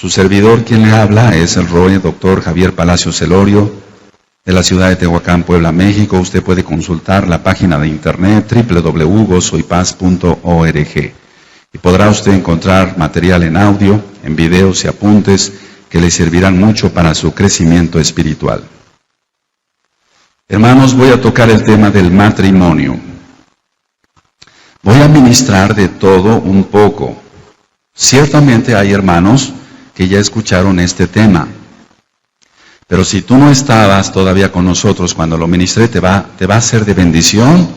Su servidor, quien le habla, es el Dr. Javier Palacios Celorio, de la ciudad de Tehuacán, Puebla, México. Usted puede consultar la página de internet www.gozoypaz.org y podrá usted encontrar material en audio, en videos y apuntes que le servirán mucho para su crecimiento espiritual. Hermanos, voy a tocar el tema del matrimonio. Voy a ministrar de todo un poco. Ciertamente hay hermanos que ya escucharon este tema. Pero si tú no estabas todavía con nosotros cuando lo ministré, te va a ser de bendición.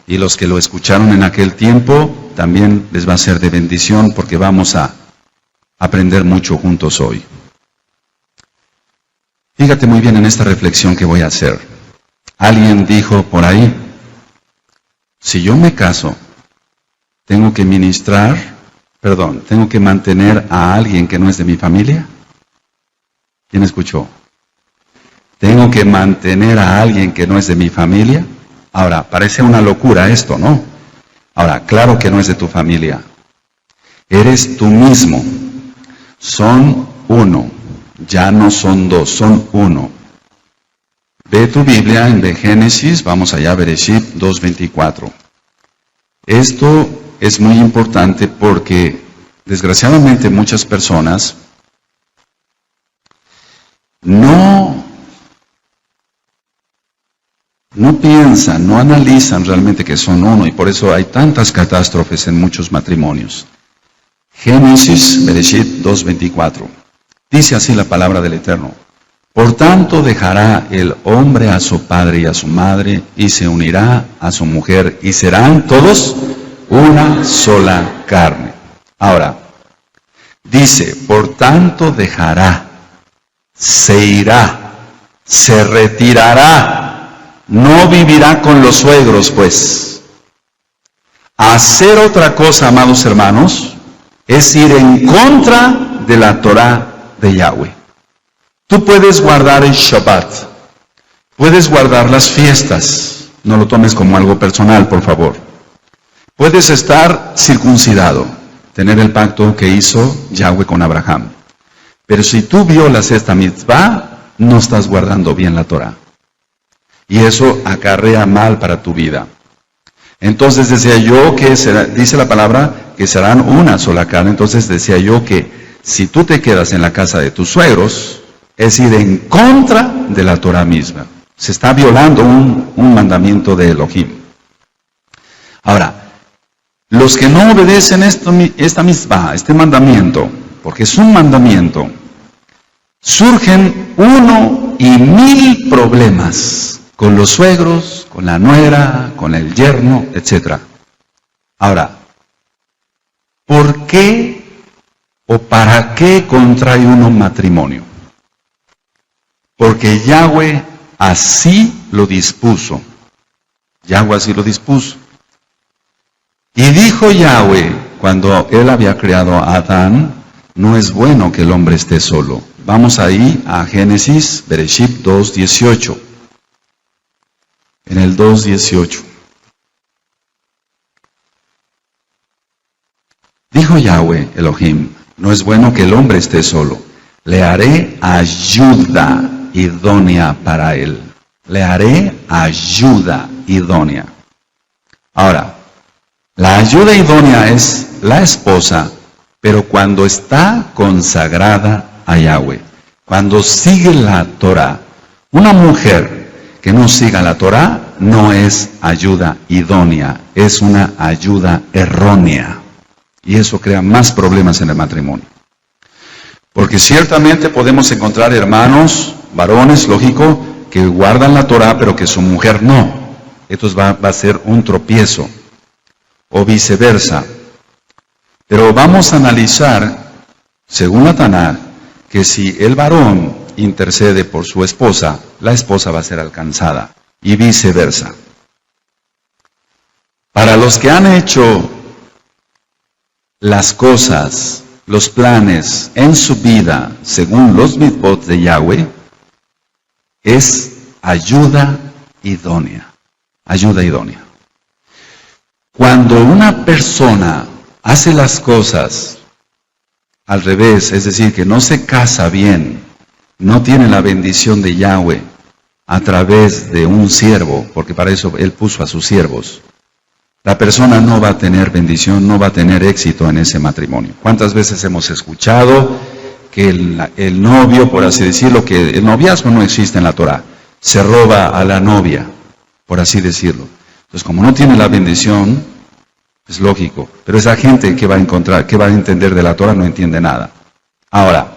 Y los que lo escucharon en aquel tiempo, también les va a ser de bendición porque vamos a aprender mucho juntos hoy. Fíjate muy bien en esta reflexión que voy a hacer. Alguien dijo por ahí, si yo me caso, tengo que mantener a alguien que no es de mi familia. ¿Quién escuchó? ¿Tengo que mantener a alguien que no es de mi familia? Ahora, parece una locura esto, ¿no? Ahora, claro que no es de tu familia. Eres tú mismo. Son uno. Ya no son dos, son uno. Ve tu Biblia en Génesis, vamos allá a Bereshit 2:24. Esto es muy importante porque, desgraciadamente, muchas personas no piensan, no analizan realmente que son uno, y por eso hay tantas catástrofes en muchos matrimonios. Génesis, Bereshit 2:24. Dice así la palabra del Eterno. Por tanto dejará el hombre a su padre y a su madre, y se unirá a su mujer, y serán todos una sola carne. Ahora, dice, por tanto dejará, se irá, se retirará, no vivirá con los suegros, pues. Hacer otra cosa, amados hermanos, es ir en contra de la Torá de Yahweh. Tú puedes guardar el Shabbat, puedes guardar las fiestas, no lo tomes como algo personal, por favor. Puedes estar circuncidado, tener el pacto que hizo Yahweh con Abraham. Pero si tú violas esta mitzvah, no estás guardando bien la Torah. Y eso acarrea mal para tu vida. Entonces decía yo que dice la palabra que serán una sola carne. Entonces decía yo que si tú te quedas en la casa de tus suegros, es ir en contra de la Torah misma. Se está violando un mandamiento de Elohim. Ahora, los que no obedecen esta mitzvah, este mandamiento, porque es un mandamiento, surgen 1 y 1000 problemas con los suegros, con la nuera, con el yerno, etc. Ahora, ¿por qué o para qué contrae uno matrimonio? Porque Yahweh así lo dispuso. Yahweh así lo dispuso. Y dijo Yahweh, cuando él había creado a Adán, no es bueno que el hombre esté solo. Vamos ahí a Génesis, Bereshit 2:18. En el 2:18. Dijo Yahweh, Elohim, no es bueno que el hombre esté solo. Le haré ayuda idónea para él. Le haré ayuda idónea. Ahora, la ayuda idónea es la esposa, pero cuando está consagrada a Yahweh, cuando sigue la Torah. Una mujer que no siga la Torah no es ayuda idónea, es una ayuda errónea. Y eso crea más problemas en el matrimonio. Porque ciertamente podemos encontrar hermanos, varones, lógico, que guardan la Torah, pero que su mujer no. Esto va a ser un tropiezo. O viceversa. Pero vamos a analizar, según la Tanaj, que si el varón intercede por su esposa, la esposa va a ser alcanzada. Y viceversa. Para los que han hecho las cosas, los planes en su vida, según los mitzvot de Yahweh, es ayuda idónea. Ayuda idónea. Cuando una persona hace las cosas al revés, es decir, que no se casa bien, no tiene la bendición de Yahweh a través de un siervo, porque para eso Él puso a sus siervos, la persona no va a tener bendición, no va a tener éxito en ese matrimonio. ¿Cuántas veces hemos escuchado que el novio, por así decirlo, que el noviazgo no existe en la Torah, se roba a la novia, por así decirlo? Entonces, como no tiene la bendición, es lógico, pero esa gente que va a encontrar, que va a entender de la Torah, no entiende nada. Ahora,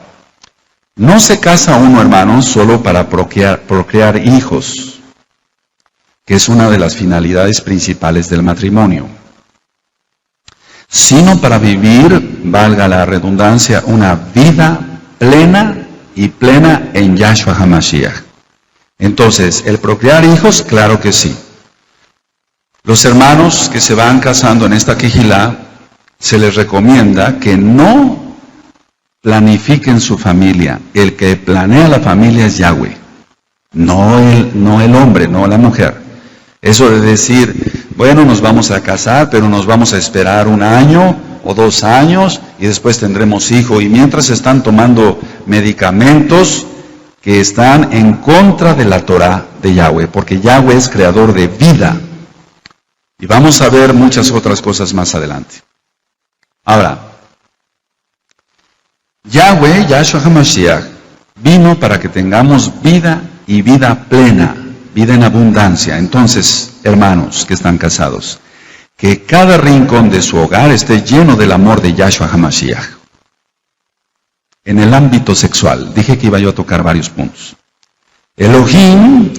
no se casa uno, hermanos, solo para procrear hijos, que es una de las finalidades principales del matrimonio, sino para vivir, valga la redundancia, una vida plena y plena en Yahshua HaMashiach. Entonces, ¿el procrear hijos? Claro que sí. Los hermanos que se van casando en esta quejilá, se les recomienda que no planifiquen su familia. El que planea la familia es Yahweh, no el hombre, no la mujer. Eso de decir, bueno, nos vamos a casar, pero nos vamos a esperar 1 año o 2 años y después tendremos hijo. Y mientras están tomando medicamentos que están en contra de la Torah de Yahweh, porque Yahweh es creador de vida. Y vamos a ver muchas otras cosas más adelante. Ahora, Yahweh, Yahshua HaMashiach, vino para que tengamos vida y vida plena, vida en abundancia. Entonces, hermanos que están casados, que cada rincón de su hogar esté lleno del amor de Yahshua HaMashiach. En el ámbito sexual, dije que iba yo a tocar varios puntos. Elohim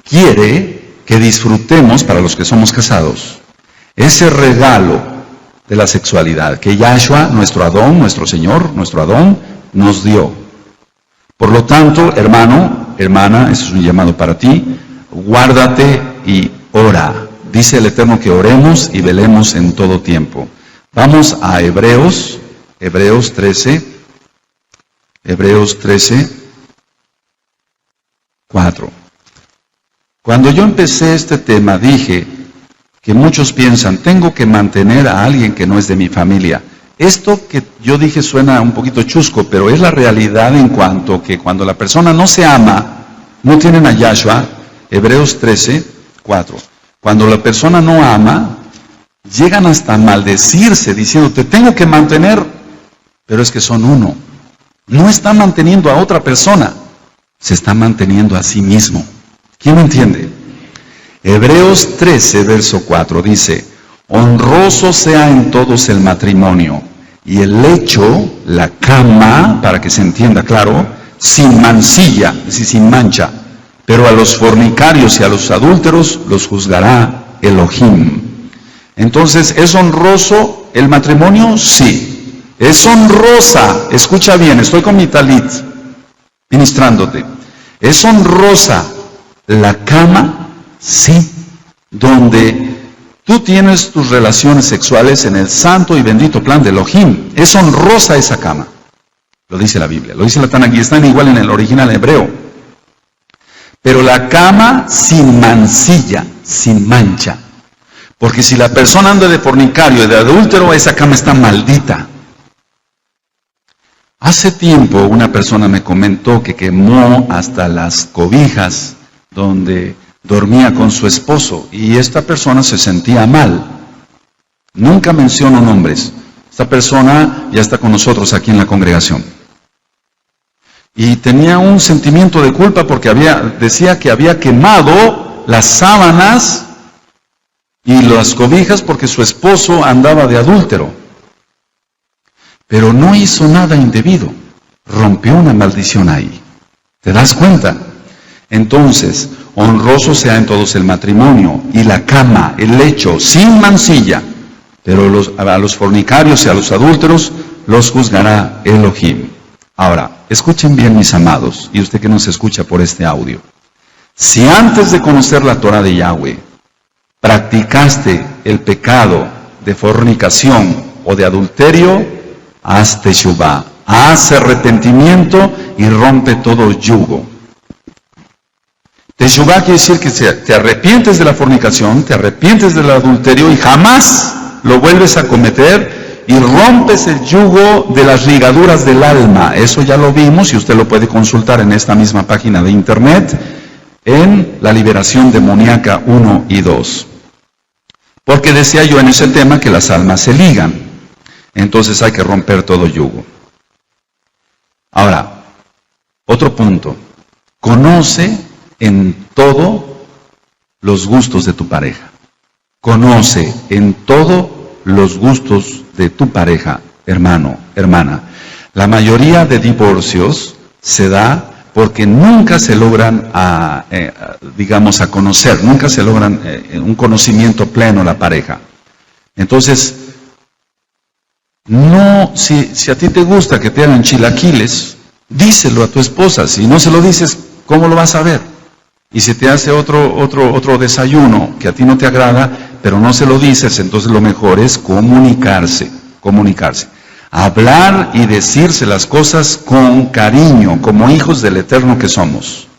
quiere que disfrutemos, para los que somos casados, ese regalo de la sexualidad que Yahshua, nuestro Adón, nuestro Señor, nuestro Adón, nos dio. Por lo tanto, hermano, hermana, este es un llamado para ti, guárdate y ora. Dice el Eterno que oremos y velemos en todo tiempo. Vamos a Hebreos 13, 4. Cuando yo empecé este tema dije que muchos piensan, tengo que mantener a alguien que no es de mi familia. Esto que yo dije suena un poquito chusco, pero es la realidad en cuanto que cuando la persona no se ama, no tienen a Yahshua, Hebreos 13, 4. Cuando la persona no ama, llegan hasta maldecirse diciendo, te tengo que mantener, pero es que son uno. No está manteniendo a otra persona, se está manteniendo a sí mismo. ¿Quién me entiende? Hebreos 13, verso 4 dice, honroso sea en todos el matrimonio, y el lecho, la cama, para que se entienda claro, sin mancilla, es decir, sin mancha, pero a los fornicarios y a los adúlteros los juzgará Elohim. Entonces, ¿es honroso el matrimonio? Sí. Es honrosa, escucha bien, estoy con mi talit, ministrándote. Es honrosa la cama, sí, donde tú tienes tus relaciones sexuales en el santo y bendito plan de Elohim. Es honrosa esa cama. Lo dice la Biblia, lo dice la Tanakh, y están igual en el original hebreo. Pero la cama sin mancilla, sin mancha. Porque si la persona anda de fornicario y de adúltero, esa cama está maldita. Hace tiempo una persona me comentó que quemó hasta las cobijas donde dormía con su esposo, y esta persona se sentía mal. Nunca menciono nombres. Esta persona ya está con nosotros aquí en la congregación. Y tenía un sentimiento de culpa porque decía que había quemado las sábanas y las cobijas porque su esposo andaba de adúltero. Pero no hizo nada indebido. Rompió una maldición ahí. ¿Te das cuenta? Entonces, honroso sea en todos el matrimonio y la cama, el lecho, sin mancilla. Pero a los fornicarios y a los adúlteros los juzgará Elohim. Ahora, escuchen bien, mis amados, y usted que nos escucha por este audio. Si antes de conocer la Torah de Yahweh, practicaste el pecado de fornicación o de adulterio, haz teshuvah, haz arrepentimiento y rompe todo yugo. Teshuvah quiere decir que te arrepientes de la fornicación, te arrepientes del adulterio y jamás lo vuelves a cometer, y rompes el yugo de las ligaduras del alma. Eso ya lo vimos y usted lo puede consultar en esta misma página de internet, en la liberación demoníaca 1 y 2. Porque decía yo en ese tema que las almas se ligan. Entonces hay que romper todo yugo. Ahora, otro punto. Conoce en todo los gustos de tu pareja. Conoce en todo los gustos de tu pareja, hermano, hermana. La mayoría de divorcios se da porque nunca se logran, a conocer, nunca se logran un conocimiento pleno la pareja. Entonces, no, si a ti te gusta que te hagan chilaquiles, díselo a tu esposa. Si no se lo dices, ¿cómo lo vas a ver? Y si te hace otro desayuno que a ti no te agrada, pero no se lo dices, entonces lo mejor es comunicarse. Hablar y decirse las cosas con cariño, como hijos del Eterno que somos.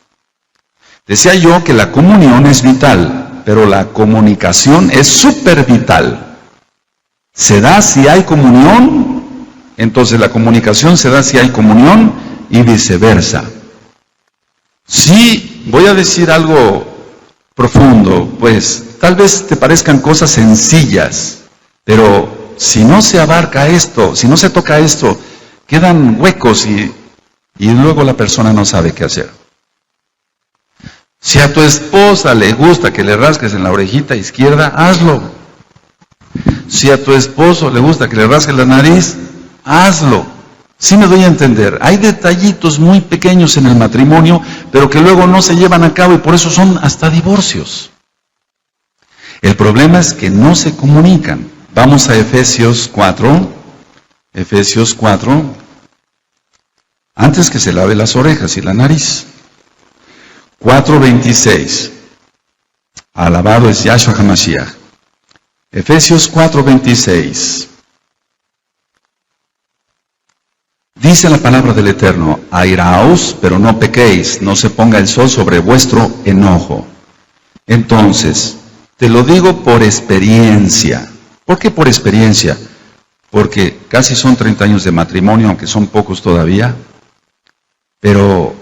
Decía yo que la comunión es vital, pero la comunicación es súper vital. Se da si hay comunión, entonces la comunicación se da si hay comunión y viceversa. Sí, voy a decir algo profundo, pues tal vez te parezcan cosas sencillas, pero si no se abarca esto, si no se toca esto, quedan huecos y luego la persona no sabe qué hacer. Si a tu esposa le gusta que le rasques en la orejita izquierda, hazlo. Si a tu esposo le gusta que le rasques la nariz, hazlo. Sí me doy a entender. Hay detallitos muy pequeños en el matrimonio, pero que luego no se llevan a cabo y por eso son hasta divorcios. El problema es que no se comunican. Vamos a Efesios 4. Efesios 4. Antes que se lave las orejas y la nariz. 4:26. Alabado es Yahshua HaMashiach. Efesios 4:26. Dice la palabra del Eterno: airaos, pero no pequéis, no se ponga el sol sobre vuestro enojo. Entonces, te lo digo por experiencia. ¿Por qué por experiencia? Porque casi son 30 años de matrimonio, aunque son pocos todavía. Pero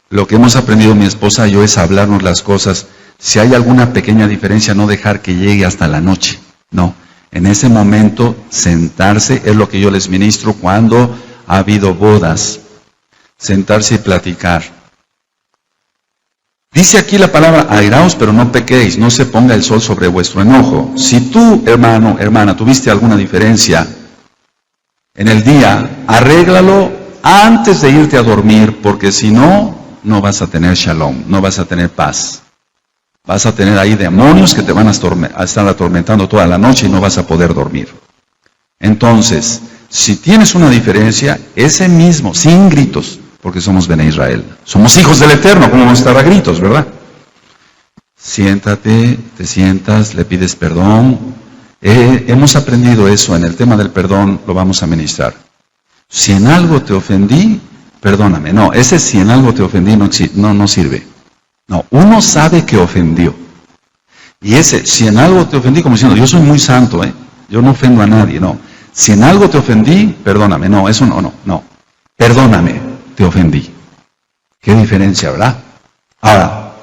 lo que hemos aprendido mi esposa y yo es hablarnos las cosas. Si hay alguna pequeña diferencia, no dejar que llegue hasta la noche. No, en ese momento sentarse es lo que yo les ministro cuando ha habido bodas. Sentarse y platicar. Dice aquí la palabra, airaos, pero no pequéis, no se ponga el sol sobre vuestro enojo. Si tú, hermano, hermana, tuviste alguna diferencia en el día, arréglalo antes de irte a dormir, porque si no, no vas a tener shalom, no vas a tener paz. Vas a tener ahí demonios que te van a estar atormentando toda la noche y no vas a poder dormir. Entonces, si tienes una diferencia, ese mismo, sin gritos, porque somos Bene Israel, somos hijos del Eterno, como vamos a estar a gritos, ¿verdad? Siéntate, te sientas, le pides perdón. Hemos aprendido eso, en el tema del perdón lo vamos a ministrar. Si en algo te ofendí, perdóname. No, ese si en algo te ofendí no sirve. No, uno sabe que ofendió. Y ese, si en algo te ofendí, como diciendo, yo soy muy santo, yo no ofendo a nadie, no. Si en algo te ofendí, perdóname. No, eso no. Perdóname, te ofendí. Qué diferencia, ¿verdad? Ahora,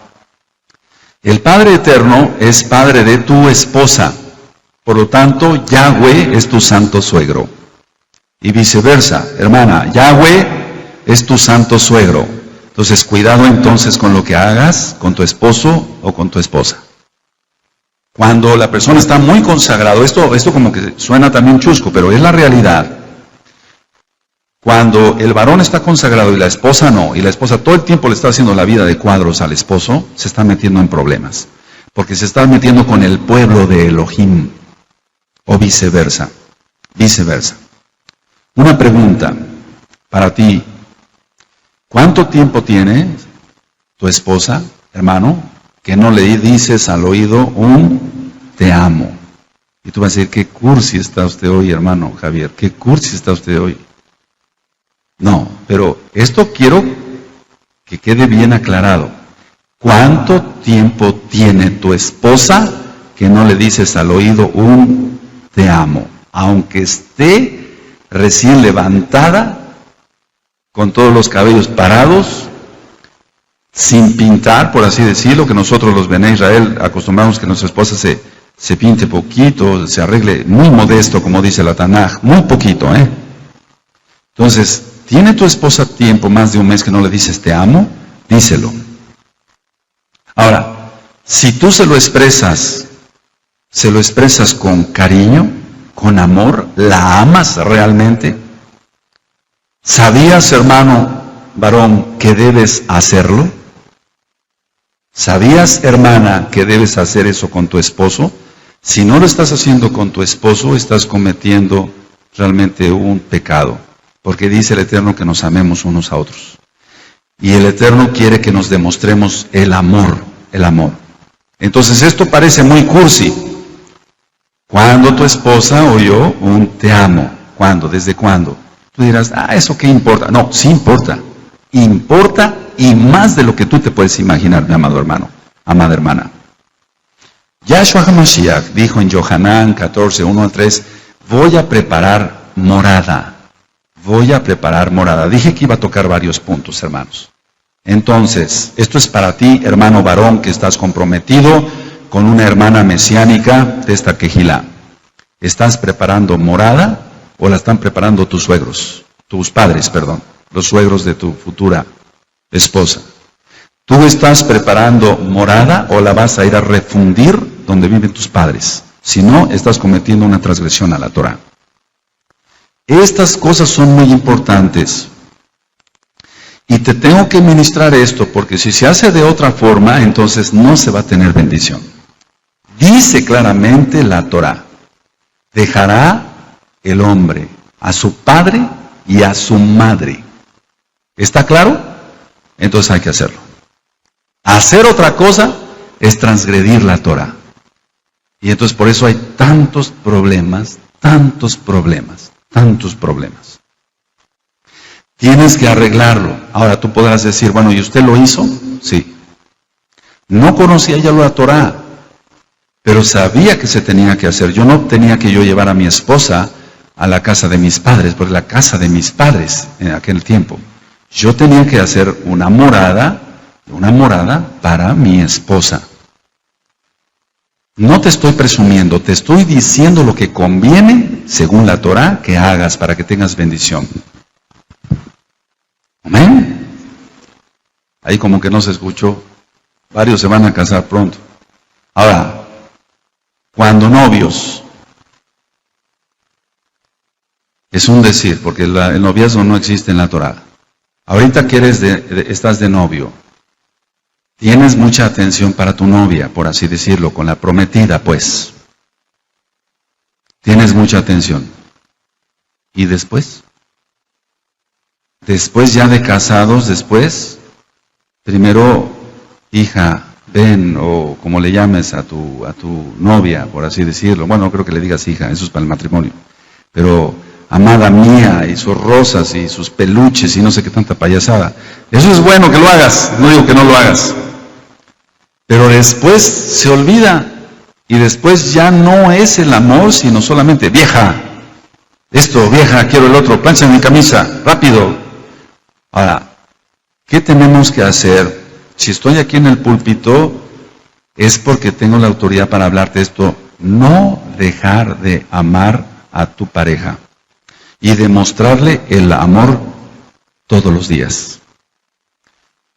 el Padre Eterno es padre de tu esposa. Por lo tanto, Yahweh es tu santo suegro. Y viceversa, hermana, Yahweh es tu santo suegro. Entonces, cuidado entonces con lo que hagas con tu esposo o con tu esposa. Cuando la persona está muy consagrado, esto como que suena también chusco, pero es la realidad. Cuando el varón está consagrado y la esposa no, y la esposa todo el tiempo le está haciendo la vida de cuadros al esposo, se está metiendo en problemas. Porque se está metiendo con el pueblo de Elohim, o viceversa. Una pregunta para ti. ¿Cuánto tiempo tiene tu esposa, hermano, que no le dices al oído un te amo? Y tú vas a decir, ¿qué cursi está usted hoy, hermano Javier? ¿Qué cursi está usted hoy? No, pero esto quiero que quede bien aclarado. ¿Cuánto tiempo tiene tu esposa que no le dices al oído un te amo? Aunque esté recién levantada, con todos los cabellos parados, sin pintar, por así decirlo, que nosotros los Bené Israel acostumbramos que nuestra esposa se pinte poquito, se arregle muy modesto, como dice la Tanaj, muy poquito, Entonces, ¿tiene tu esposa tiempo, más de un mes, que no le dices te amo? Díselo. Ahora, si tú se lo expresas con cariño, con amor, ¿la amas realmente? ¿Sabías, hermano varón, que debes hacerlo? ¿Sabías, hermana, que debes hacer eso con tu esposo? Si no lo estás haciendo con tu esposo, estás cometiendo realmente un pecado, porque dice el Eterno que nos amemos unos a otros. Y el Eterno quiere que nos demostremos el amor, el amor. Entonces esto parece muy cursi. ¿Cuándo tu esposa oyó un te amo? ¿Cuándo? ¿Desde cuándo? Tú dirás, ¿eso qué importa? No, sí importa. Importa y más de lo que tú te puedes imaginar, mi amado hermano, amada hermana. Yahshua HaMashiach dijo en Yohanan 14, 1-3, voy a preparar morada. Voy a preparar morada. Dije que iba a tocar varios puntos, hermanos. Entonces, esto es para ti, hermano varón, que estás comprometido con una hermana mesiánica de esta quejilá. ¿Estás preparando morada o la están preparando tus suegros? Tus padres, perdón. Los suegros de tu futura esposa. ¿Tú estás preparando morada o la vas a ir a refundir donde viven tus padres? Si no, estás cometiendo una transgresión a la Torah. Estas cosas son muy importantes. Y te tengo que ministrar esto, porque si se hace de otra forma, entonces no se va a tener bendición. Dice claramente la Torah, dejará el hombre a su padre y a su madre. ¿Está claro? Entonces hay que hacerlo. Hacer otra cosa es transgredir la Torah. Y entonces por eso hay tantos problemas. Tienes que arreglarlo. Ahora tú podrás decir, bueno, ¿y usted lo hizo? Sí. No conocía ya la Torah, pero sabía que se tenía que hacer. Yo no tenía que llevar a mi esposa a la casa de mis padres, porque la casa de mis padres en aquel tiempo. Yo tenía que hacer una morada para mi esposa. No te estoy presumiendo, te estoy diciendo lo que conviene, según la Torah, que hagas para que tengas bendición. Amén. Ahí como que no se escuchó. Varios se van a casar pronto. Ahora, cuando novios, es un decir, porque el noviazgo no existe en la Torah. Ahorita que estás de novio, tienes mucha atención para tu novia, por así decirlo, con la prometida, pues. Tienes mucha atención. ¿Y después? Después ya de casados, primero, hija, ven, o como le llames a tu novia, por así decirlo. Bueno, no creo que le digas hija, eso es para el matrimonio. Pero, amada mía, y sus rosas, y sus peluches, y no sé qué tanta payasada. Eso es bueno que lo hagas, no digo que no lo hagas. Pero después se olvida, y después ya no es el amor, sino solamente, vieja, esto, vieja, quiero el otro, plancha mi camisa, rápido. Ahora, ¿qué tenemos que hacer? Si estoy aquí en el púlpito, es porque tengo la autoridad para hablarte esto. No dejar de amar a tu pareja y demostrarle el amor todos los días.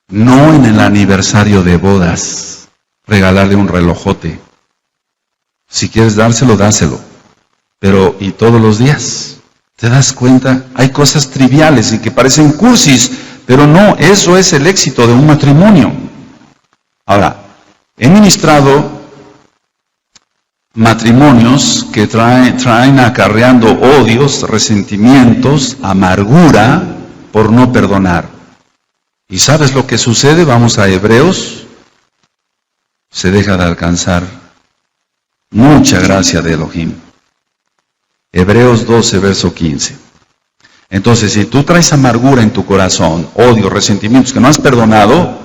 No en el aniversario de bodas, regalarle un relojote. Si quieres dárselo, dáselo. Pero, ¿y todos los días? ¿Te das cuenta? Hay cosas triviales y que parecen cursis, pero no, eso es el éxito de un matrimonio. Ahora, he ministrado matrimonios que traen acarreando odios, resentimientos, amargura por no perdonar. ¿Y sabes lo que sucede? Vamos a Hebreos. Se deja de alcanzar mucha gracia de Elohim. Hebreos 12, verso 15. Entonces, si tú traes amargura en tu corazón, odio, resentimientos que no has perdonado,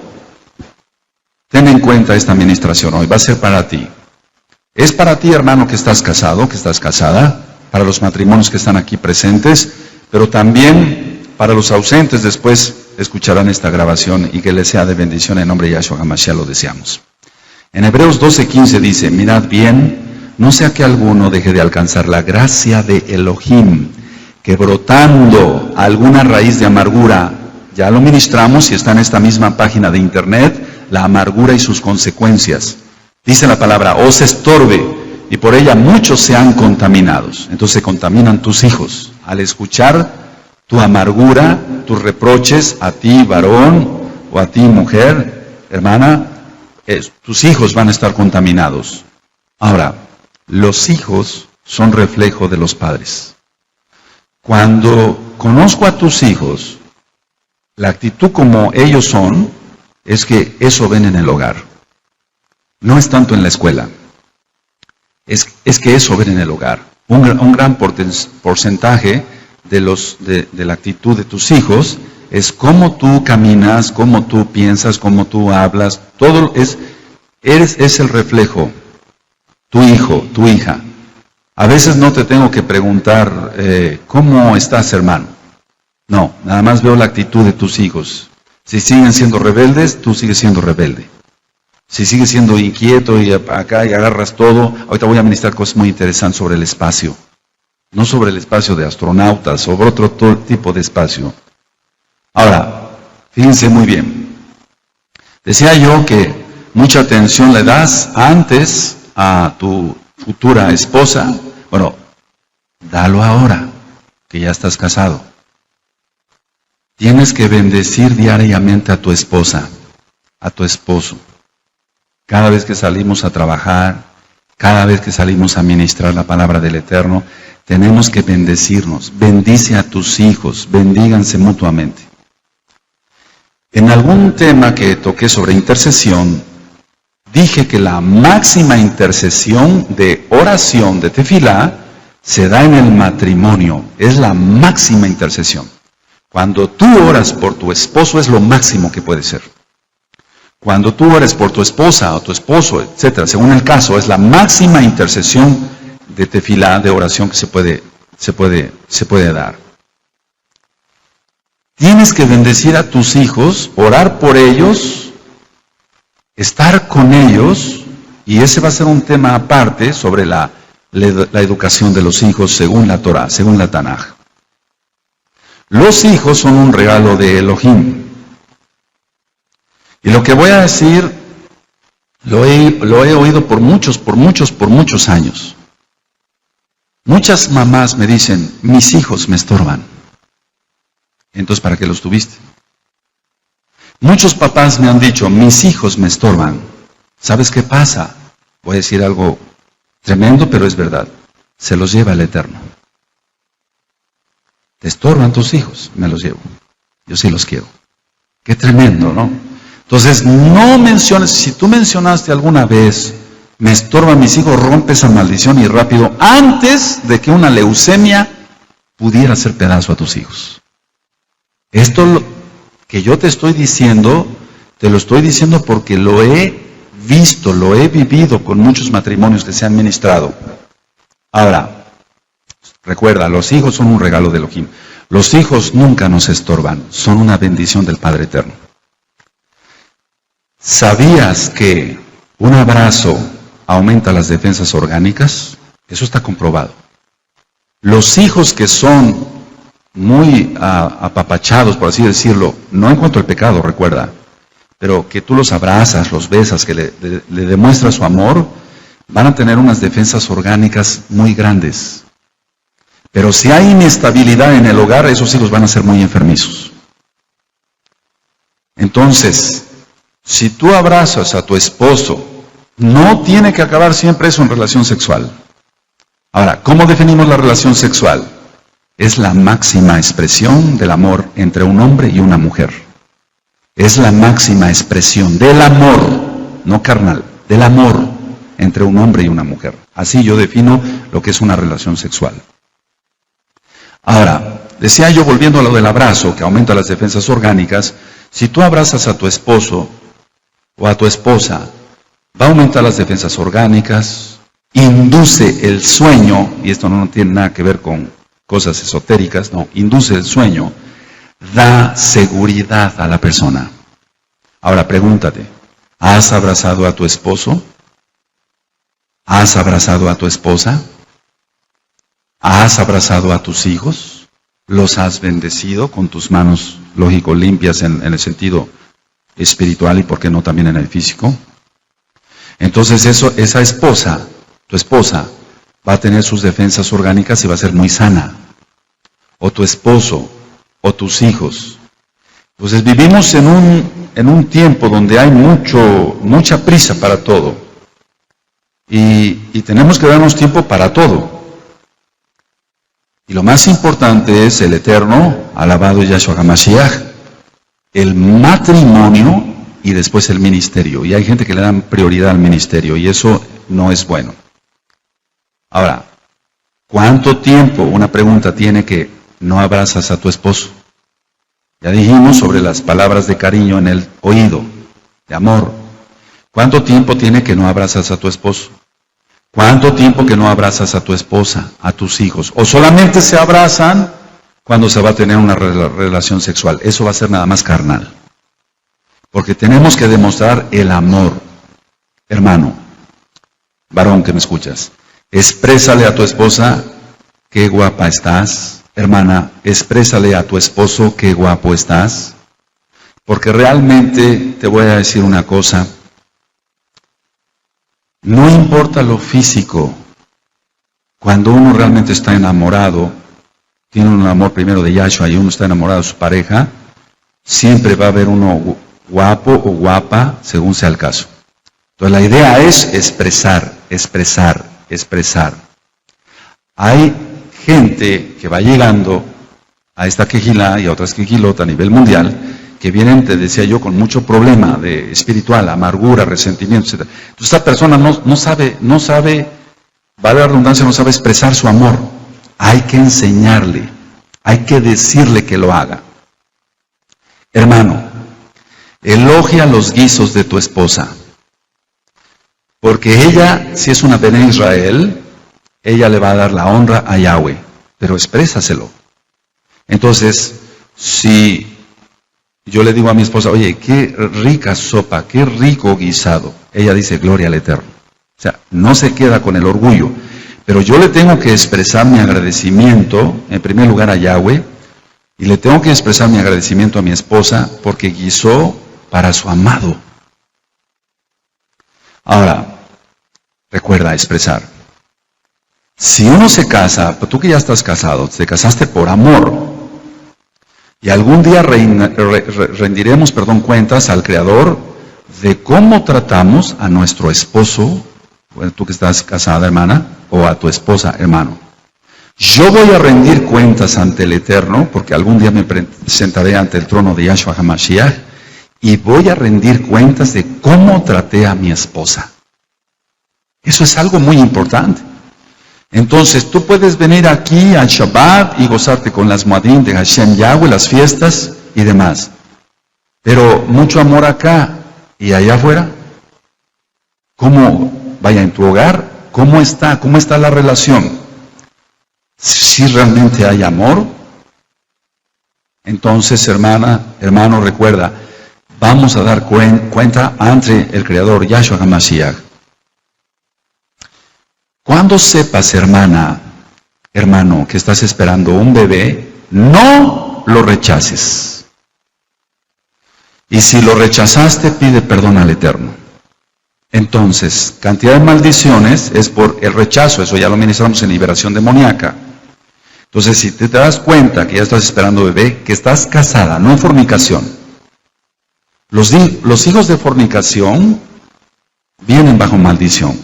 ten en cuenta esta administración hoy, va a ser para ti. Es para ti, hermano, que estás casado, que estás casada. para los matrimonios que están aquí presentes, pero también para los ausentes. Después escucharán esta grabación y que les sea de bendición en nombre de Yahshua HaMashiach, lo deseamos. En Hebreos 12:15 dice, mirad bien, no sea que alguno deje de alcanzar la gracia de Elohim, que brotando alguna raíz de amargura, ya lo ministramos y está en esta misma página de internet, la amargura y sus consecuencias. Dice la palabra, os estorbe, y por ella muchos sean contaminados. Entonces se contaminan tus hijos. Al escuchar tu amargura, tus reproches, a ti varón, o a ti mujer, hermana, tus hijos van a estar contaminados. Ahora, los hijos son reflejo de los padres. Cuando conozco a tus hijos, la actitud como ellos son, es que eso ven en el hogar. No es tanto en la escuela. Es que eso ven en el hogar. Un gran porcentaje de la actitud de tus hijos es cómo tú caminas, cómo tú piensas, cómo tú hablas. Todo es el reflejo. Tu hijo, tu hija. A veces no te tengo que preguntar, ¿cómo estás, hermano? No, nada más veo la actitud de tus hijos. Si siguen siendo rebeldes, tú sigues siendo rebelde. Si sigues siendo inquieto y acá y agarras todo, ahorita voy a ministrar cosas muy interesantes sobre el espacio. No sobre el espacio de astronautas, sobre otro tipo de espacio. Ahora, fíjense muy bien. Decía yo que mucha atención le das antes a tu futura esposa. Bueno, dalo ahora, que ya estás casado. Tienes que bendecir diariamente a tu esposa, a tu esposo. Cada vez que salimos a trabajar, cada vez que salimos a ministrar la palabra del Eterno, tenemos que bendecirnos. Bendice a tus hijos, bendíganse mutuamente. En algún tema que toqué sobre intercesión, dije que la máxima intercesión de oración de tefilá se da en el matrimonio. Es la máxima intercesión. Cuando tú oras por tu esposo es lo máximo que puede ser. Cuando tú ores por tu esposa o tu esposo, etcétera, según el caso, es la máxima intercesión de tefilá, de oración que se puede dar. Tienes que bendecir a tus hijos, orar por ellos, estar con ellos, y ese va a ser un tema aparte sobre la educación de los hijos según la Torah, según la Tanaj. Los hijos son un regalo de Elohim. Y lo que voy a decir, lo he oído por muchos años. Muchas mamás me dicen, mis hijos me estorban. Entonces, ¿para qué los tuviste? Muchos papás me han dicho, mis hijos me estorban. ¿Sabes qué pasa? Voy a decir algo tremendo, pero es verdad. Se los lleva el Eterno. Te estorban tus hijos, me los llevo. Yo sí los quiero. Qué tremendo, ¿no? Entonces, no menciones, si tú mencionaste alguna vez, me estorban mis hijos, rompe esa maldición y rápido, antes de que una leucemia pudiera hacer pedazo a tus hijos. Esto que yo te estoy diciendo, te lo estoy diciendo porque lo he visto, lo he vivido con muchos matrimonios que se han ministrado. Ahora, recuerda, los hijos son un regalo de Elohim. Los hijos nunca nos estorban, son una bendición del Padre Eterno. ¿Sabías que un abrazo aumenta las defensas orgánicas? Eso está comprobado. Los hijos que son muy apapachados, por así decirlo, no en cuanto al pecado, recuerda, pero que tú los abrazas, los besas, que le demuestras su amor, van a tener unas defensas orgánicas muy grandes. Pero si hay inestabilidad en el hogar, esos hijos van a ser muy enfermizos. Entonces, si tú abrazas a tu esposo, no tiene que acabar siempre eso en relación sexual. Ahora, ¿cómo definimos la relación sexual? Es la máxima expresión del amor entre un hombre y una mujer. Es la máxima expresión del amor, no carnal, del amor entre un hombre y una mujer. Así yo defino lo que es una relación sexual. Ahora, decía yo, volviendo a lo del abrazo, que aumenta las defensas orgánicas, si tú abrazas a tu esposo o a tu esposa, va a aumentar las defensas orgánicas, induce el sueño, y esto no tiene nada que ver con cosas esotéricas, no, induce el sueño, da seguridad a la persona. Ahora pregúntate, ¿has abrazado a tu esposo? ¿Has abrazado a tu esposa? ¿Has abrazado a tus hijos? ¿Los has bendecido con tus manos, lógico, limpias en el sentido espiritual y por qué no también en el físico? Entonces esa esposa, tu esposa, va a tener sus defensas orgánicas y va a ser muy sana. O tu esposo, o tus hijos. Entonces vivimos en un tiempo donde hay mucha prisa para todo. Y tenemos que darnos tiempo para todo. Y lo más importante es el eterno, alabado Yahshua HaMashiach, el matrimonio y después el ministerio. Y hay gente que le dan prioridad al ministerio y eso no es bueno. Ahora, ¿cuánto tiempo, una pregunta, tiene que no abrazas a tu esposo? Ya dijimos sobre las palabras de cariño en el oído, de amor. ¿Cuánto tiempo tiene que no abrazas a tu esposo? ¿Cuánto tiempo que no abrazas a tu esposa, a tus hijos? ¿O solamente se abrazan cuando se va a tener una relación sexual? Eso va a ser nada más carnal. Porque tenemos que demostrar el amor. Hermano, varón que me escuchas, exprésale a tu esposa qué guapa estás. Hermana, exprésale a tu esposo qué guapo estás. Porque realmente te voy a decir una cosa. No importa lo físico. Cuando uno realmente está enamorado, tiene un amor primero de Yahshua y uno está enamorado de su pareja, siempre va a haber uno guapo o guapa según sea el caso. Entonces la idea es expresar. Hay gente que va llegando a esta quejilá y a otras quejilot a nivel mundial, que vienen, te decía yo, con mucho problema de espiritual, amargura, resentimiento, etc. Entonces esta persona no sabe, vale la redundancia, no sabe expresar su amor. Hay que enseñarle, hay que decirle que lo haga. Hermano, elogia los guisos de tu esposa, porque ella, si es una Bene Israel, ella le va a dar la honra a Yahweh, pero exprésaselo. Entonces, si yo le digo a mi esposa, oye, qué rica sopa, qué rico guisado, ella dice, gloria al Eterno. O sea, no se queda con el orgullo, pero yo le tengo que expresar mi agradecimiento, en primer lugar a Yahweh, y le tengo que expresar mi agradecimiento a mi esposa, porque guisó para su amado. Ahora, recuerda expresar. Si uno se casa, tú que ya estás casado, te casaste por amor, y algún día rendiremos cuentas al Creador de cómo tratamos a nuestro esposo, bueno, tú que estás casada, hermana, o a tu esposa, hermano. Yo voy a rendir cuentas ante el Eterno, porque algún día me presentaré ante el trono de Yahshua HaMashiach, y voy a rendir cuentas de cómo traté a mi esposa. Eso es algo muy importante. Entonces, tú puedes venir aquí al Shabbat y gozarte con las Moadim de Hashem Yahweh, las fiestas y demás. Pero mucho amor acá y allá afuera. ¿Cómo vaya en tu hogar? ¿Cómo está la relación? Si realmente hay amor, entonces, hermano, recuerda, vamos a dar cuenta ante el Creador, Yahshua HaMashiach. Cuando sepas, hermano, que estás esperando un bebé, no lo rechaces. Y si lo rechazaste, pide perdón al Eterno. Entonces, cantidad de maldiciones es por el rechazo, eso ya lo ministramos en liberación demoníaca. Entonces, si te das cuenta que ya estás esperando bebé, que estás casada, no en fornicación. Los hijos de fornicación vienen bajo maldición,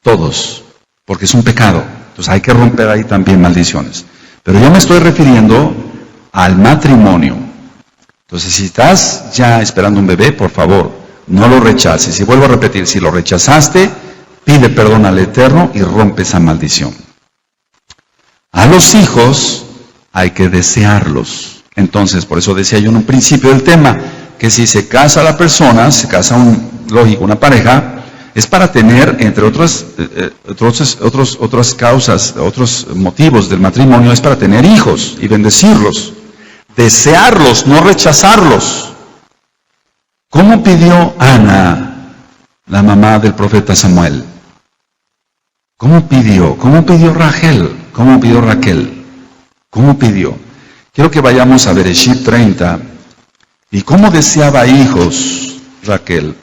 todos. Porque es un pecado. Entonces hay que romper ahí también maldiciones. Pero yo me estoy refiriendo al matrimonio. Entonces si estás ya esperando un bebé, por favor, no lo rechaces. Y vuelvo a repetir, si lo rechazaste, pide perdón al Eterno y rompe esa maldición. A los hijos hay que desearlos. Entonces, por eso decía yo en un principio del tema, que si se casa la persona, se casa una pareja, es para tener, entre otras causas, otros motivos del matrimonio, es para tener hijos y bendecirlos, desearlos, no rechazarlos. ¿Cómo pidió Ana, la mamá del profeta Samuel? ¿Cómo pidió? ¿Cómo pidió Rachel? ¿Cómo pidió Raquel? ¿Cómo pidió? Quiero que vayamos a Bereshit 30. ¿Y cómo deseaba hijos Raquel?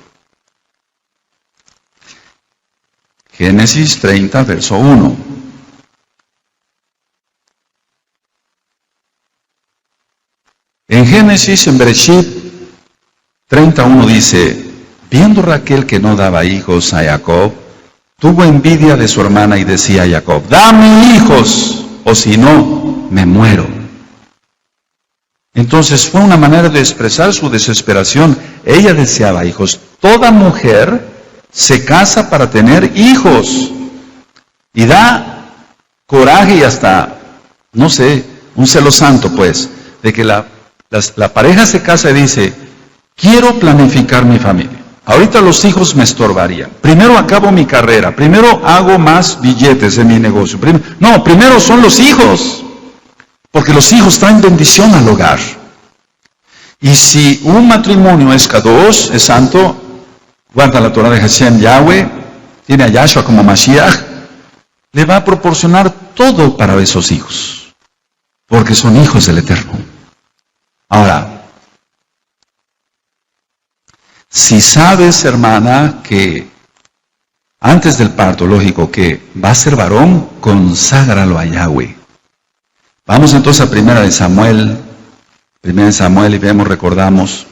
Génesis 30, verso 1. En Génesis, en Bereshit 31 dice, viendo Raquel que no daba hijos a Jacob, tuvo envidia de su hermana y decía a Jacob, dame hijos, o si no, me muero. Entonces fue una manera de expresar su desesperación. Ella deseaba hijos. Toda mujer se casa para tener hijos. Y da coraje y hasta, no sé, un celo santo pues, de que la pareja se casa y dice, quiero planificar mi familia. Ahorita los hijos me estorbarían. Primero acabo mi carrera. Primero hago más billetes en mi negocio. Primero son los hijos. Porque los hijos traen bendición al hogar. Y si un matrimonio es kadosh, es santo, guarda la Torah de Hashem Yahweh, tiene a Yahshua como Mashiach, le va a proporcionar todo para esos hijos. Porque son hijos del Eterno. Ahora, si sabes, hermana, que antes del parto, lógico, que va a ser varón, conságralo a Yahweh. Vamos entonces a 1 Samuel y recordamos,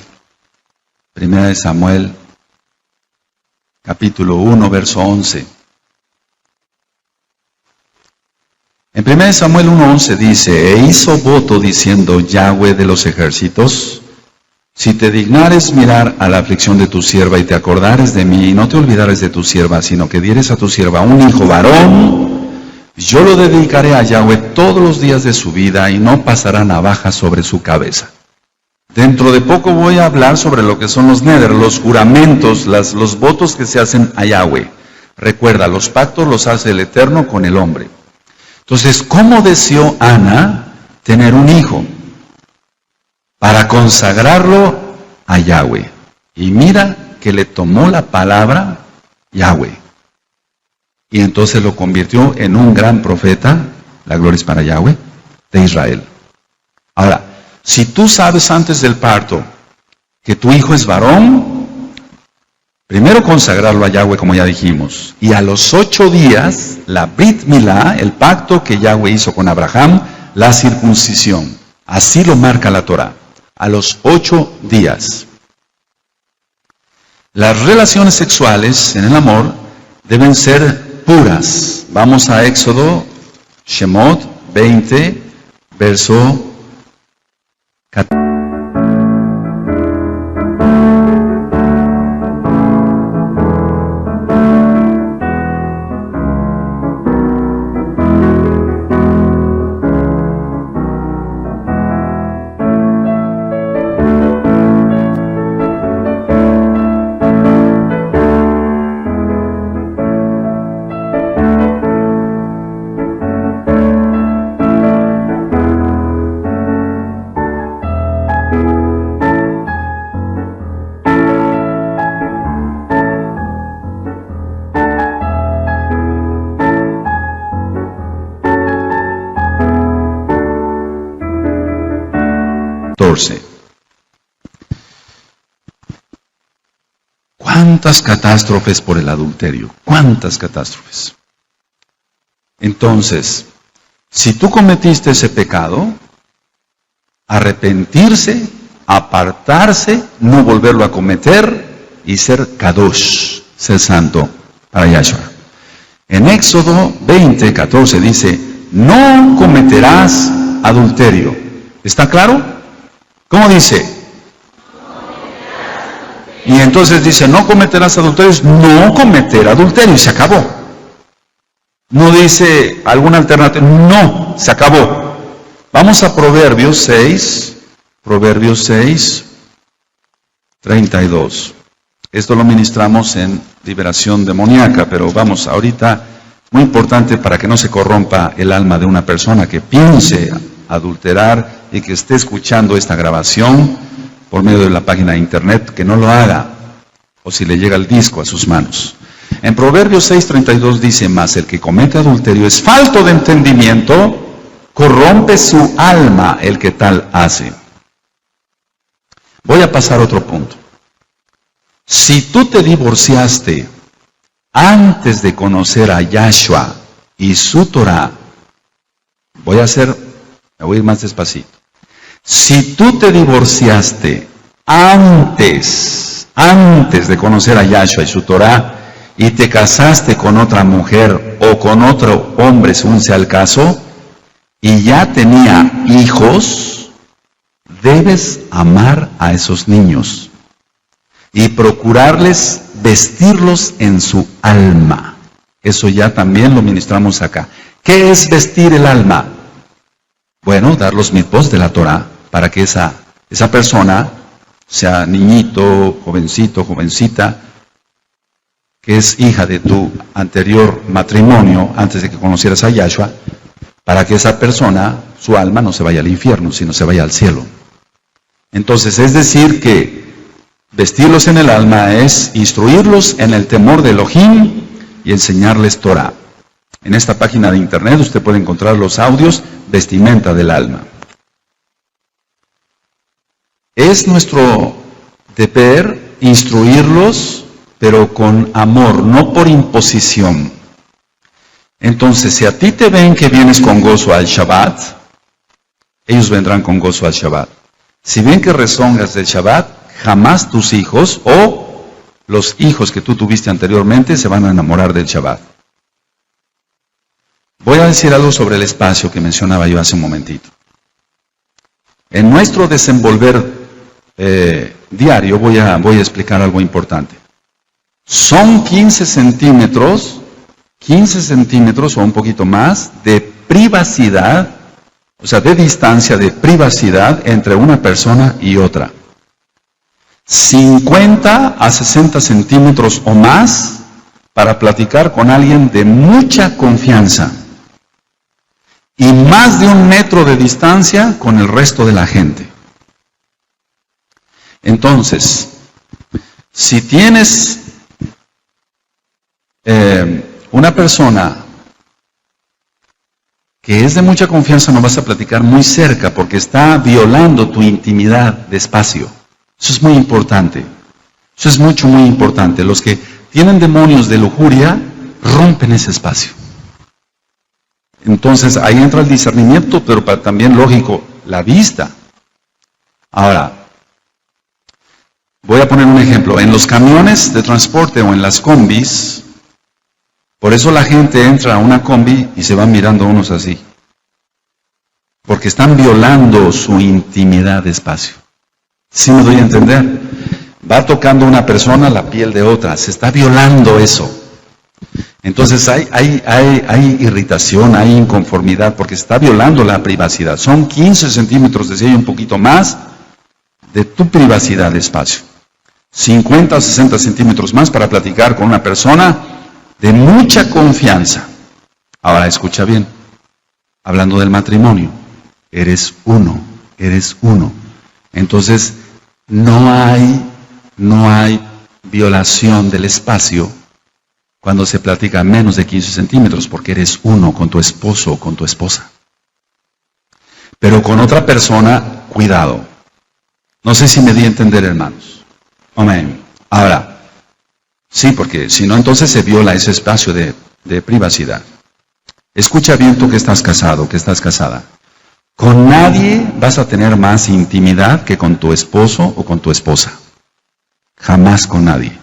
1 Samuel, capítulo 1, verso 11. En 1 Samuel 1:11 dice, e hizo voto diciendo Yahweh de los ejércitos, si te dignares mirar a la aflicción de tu sierva y te acordares de mí, y no te olvidares de tu sierva, sino que dieres a tu sierva un hijo varón, yo lo dedicaré a Yahweh todos los días de su vida y no pasará navaja sobre su cabeza. Dentro de poco voy a hablar sobre lo que son los neder, los juramentos, los votos que se hacen a Yahweh. Recuerda, los pactos los hace el Eterno con el hombre. Entonces, ¿cómo deseó Ana tener un hijo? Para consagrarlo a Yahweh. Y mira que le tomó la palabra Yahweh. Y entonces lo convirtió en un gran profeta, la gloria es para Yahweh, de Israel. Ahora, si tú sabes antes del parto que tu hijo es varón, primero consagrarlo a Yahweh, como ya dijimos. Y a los 8 días, la Brit Milá, el pacto que Yahweh hizo con Abraham, la circuncisión. Así lo marca la Torah. A los 8 días. Las relaciones sexuales en el amor deben ser puras. Vamos a Éxodo, Shemot 20, verso 14. ¿Cuántas catástrofes por el adulterio? ¿Cuántas catástrofes? Entonces, si tú cometiste ese pecado, arrepentirse, apartarse, no volverlo a cometer y ser kadosh, ser santo para Yahshua. En Éxodo 20, 14 dice, no cometerás adulterio. ¿Está claro? ¿Cómo dice? Y entonces dice, no cometerás adulterio, no cometer adulterio, y se acabó. No dice alguna alternativa, no, se acabó. Vamos a Proverbios 6, 32. Esto lo ministramos en liberación demoníaca, pero vamos, ahorita, muy importante para que no se corrompa el alma de una persona que piense adulterar y que esté escuchando esta grabación por medio de la página de internet, que no lo haga, o si le llega el disco a sus manos. En Proverbios 6:32 dice, mas el que comete adulterio es falto de entendimiento, corrompe su alma el que tal hace. Voy a pasar a otro punto. Si tú te divorciaste antes de conocer a Yahshua y su Torah, me voy a ir más despacito. Si tú te divorciaste antes de conocer a Yahshua y su Torah, y te casaste con otra mujer o con otro hombre, según sea el caso, y ya tenía hijos, debes amar a esos niños y procurarles vestirlos en su alma. Eso ya también lo ministramos acá. ¿Qué es vestir el alma? Bueno, dar los mitzvot de la Torah para que esa persona, sea niñito, jovencito, jovencita, que es hija de tu anterior matrimonio, antes de que conocieras a Yahshua, para que esa persona, su alma, no se vaya al infierno, sino se vaya al cielo. Entonces, es decir que vestirlos en el alma es instruirlos en el temor de Elohim y enseñarles Torah. En esta página de internet usted puede encontrar los audios, vestimenta del alma. Es nuestro deber instruirlos, pero con amor, no por imposición. Entonces, si a ti te ven que vienes con gozo al Shabbat, ellos vendrán con gozo al Shabbat. Si ven que rezongas del Shabbat, jamás tus hijos o los hijos que tú tuviste anteriormente se van a enamorar del Shabbat. Voy a decir algo sobre el espacio que mencionaba yo hace un momentito. En nuestro desenvolver diario voy a explicar algo importante. Son 15 centímetros o un poquito más de privacidad, o sea, de distancia, de privacidad entre una persona y otra. 50 a 60 centímetros o más para platicar con alguien de mucha confianza. Y más de 1 metro de distancia con el resto de la gente. Entonces, si tienes una persona que es de mucha confianza, no vas a platicar muy cerca porque está violando tu intimidad despacio. Eso es muy importante. Eso es muy importante. Los que tienen demonios de lujuria rompen ese espacio. Entonces ahí entra el discernimiento, pero también lógico, la vista. Ahora, voy a poner un ejemplo. En los camiones de transporte o en las combis, por eso la gente entra a una combi y se van mirando unos así. Porque están violando su intimidad despacio. ¿Sí me doy a entender? Va tocando una persona la piel de otra. Se está violando eso. Entonces hay irritación, hay inconformidad, porque se está violando la privacidad. Son 15 centímetros, decía yo, un poquito más, de tu privacidad de espacio. 50 o 60 centímetros más para platicar con una persona de mucha confianza. Ahora escucha bien, hablando del matrimonio, eres uno. Entonces no hay violación del espacio cuando se platica menos de 15 centímetros, porque eres uno con tu esposo o con tu esposa. Pero con otra persona, cuidado. No sé si me di a entender, hermanos. Amén. Ahora, sí, porque si no, entonces se viola ese espacio de privacidad. Escucha bien tú que estás casado, que estás casada. Con nadie vas a tener más intimidad que con tu esposo o con tu esposa. Jamás con nadie.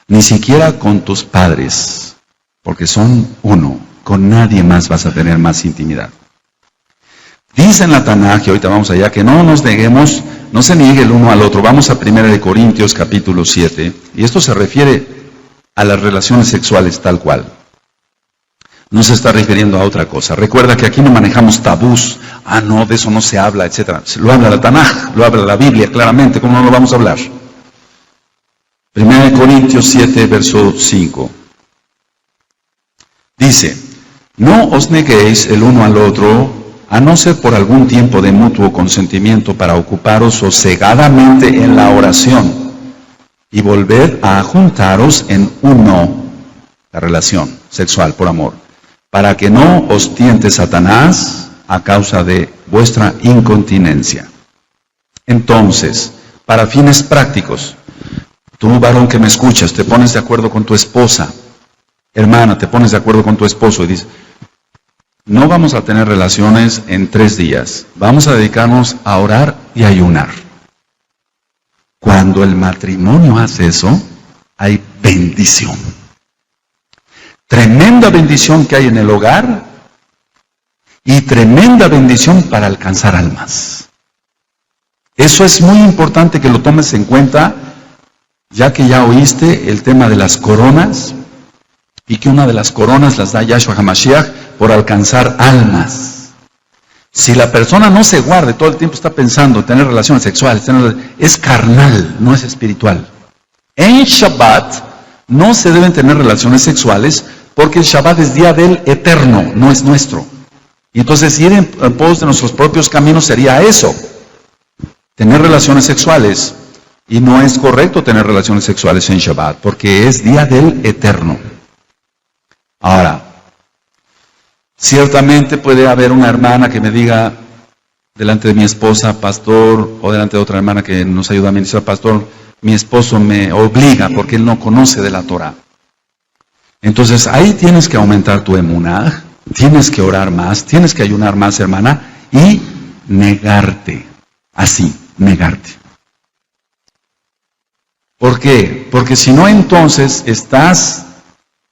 Ni siquiera con tus padres, porque son uno. Con nadie más vas a tener más intimidad. Dice en la Tanaj, y ahorita vamos allá, que no nos neguemos, no se niegue el uno al otro. Vamos a 1 Corintios capítulo 7, y esto se refiere a las relaciones sexuales tal cual. No se está refiriendo a otra cosa. Recuerda que aquí no manejamos tabús. No, de eso no se habla, etc. Lo habla la Tanaj, lo habla la Biblia claramente, ¿cómo no lo vamos a hablar? 1 Corintios 7, verso 5. Dice, no os neguéis el uno al otro, a no ser por algún tiempo de mutuo consentimiento para ocuparos sosegadamente en la oración y volver a juntaros en uno, la relación sexual por amor, para que no os tiente Satanás a causa de vuestra incontinencia. Entonces, para fines prácticos, tú varón que me escuchas, te pones de acuerdo con tu esposa, hermana, te pones de acuerdo con tu esposo y dices, no vamos a tener relaciones en 3 días, vamos a dedicarnos a orar y ayunar. Cuando el matrimonio hace eso, hay bendición. Tremenda bendición que hay en el hogar y tremenda bendición para alcanzar almas. Eso es muy importante que lo tomes en cuenta, ya que ya oíste el tema de las coronas, y que una de las coronas las da Yahshua HaMashiach por alcanzar almas. Si la persona no se guarda, todo el tiempo está pensando en tener relaciones sexuales, es carnal, no es espiritual. En Shabbat no se deben tener relaciones sexuales porque el Shabbat es día del Eterno, no es nuestro. Y entonces ir en pos de nuestros propios caminos sería eso, tener relaciones sexuales. Y no es correcto tener relaciones sexuales en Shabbat porque es día del Eterno. Ahora, ciertamente puede haber una hermana que me diga delante de mi esposa, pastor, o delante de otra hermana que nos ayuda a ministrar, pastor, mi esposo me obliga porque él no conoce de la Torah. Entonces ahí tienes que aumentar tu emuná, tienes que orar más, tienes que ayunar más, hermana, y negarte, así, negarte. ¿Por qué? Porque si no, entonces estás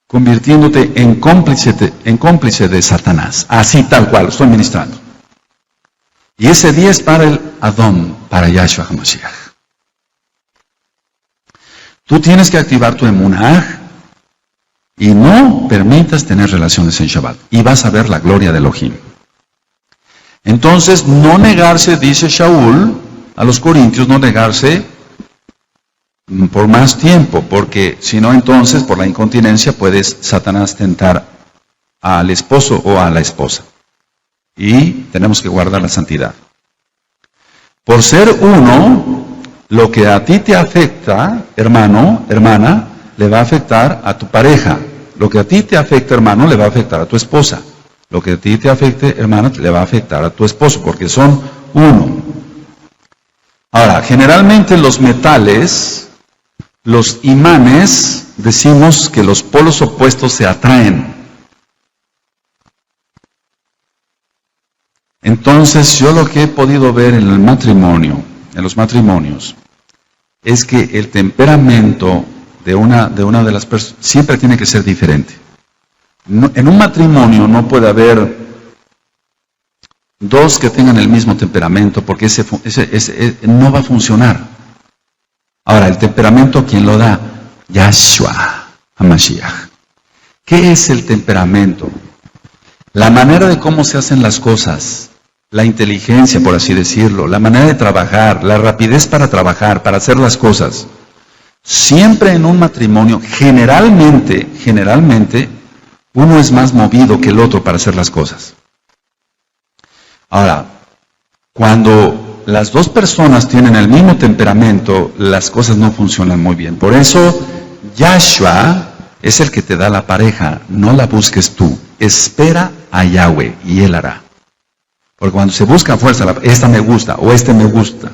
convirtiéndote en cómplice de Satanás. Así tal cual, lo estoy ministrando. Y ese día es para el Adón, para Yahshua HaMashiach. Tú tienes que activar tu emunah y no permitas tener relaciones en Shabbat. Y vas a ver la gloria de Elohim. Entonces, no negarse, dice Shaul a los corintios, no negarse por más tiempo, porque si no, entonces por la incontinencia puedes Satanás tentar al esposo o a la esposa. Y tenemos que guardar la santidad. Por ser uno, lo que a ti te afecta, hermano, hermana, le va a afectar a tu pareja. Lo que a ti te afecta, hermano, le va a afectar a tu esposa. Lo que a ti te afecte, hermana, le va a afectar a tu esposo, porque son uno. Ahora, generalmente los metales, los imanes, decimos que los polos opuestos se atraen. Entonces, yo lo que he podido ver en el matrimonio, en los matrimonios, es que el temperamento de una de las personas siempre tiene que ser diferente. No, en un matrimonio no puede haber dos que tengan el mismo temperamento, porque ese no va a funcionar. Ahora, el temperamento, ¿quién lo da? Yahshua HaMashiach. ¿Qué es el temperamento? La manera de cómo se hacen las cosas, la inteligencia, por así decirlo, la manera de trabajar, la rapidez para trabajar, para hacer las cosas. Siempre en un matrimonio, generalmente, uno es más movido que el otro para hacer las cosas. Ahora, cuando las dos personas tienen el mismo temperamento, las cosas no funcionan muy bien. Por eso, Yahshua es el que te da la pareja, no la busques tú. Espera a Yahweh y Él hará. Porque cuando se busca a fuerza, esta me gusta o este me gusta.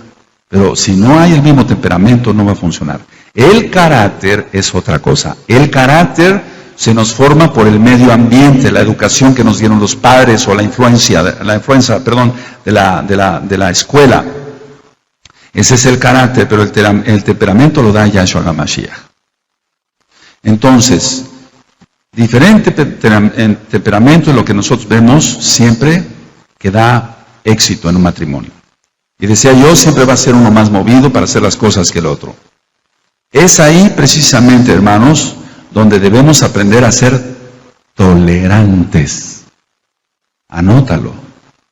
Pero si no hay el mismo temperamento, no va a funcionar. El carácter es otra cosa. El carácter se nos forma por el medio ambiente, la educación que nos dieron los padres o la influencia de la escuela. Ese es el carácter, pero el temperamento lo da Yahshua HaMashiach. Entonces, diferente temperamento es lo que nosotros vemos siempre que da éxito en un matrimonio. Y decía yo, siempre va a ser uno más movido para hacer las cosas que el otro. Es ahí precisamente, hermanos, donde debemos aprender a ser tolerantes. Anótalo,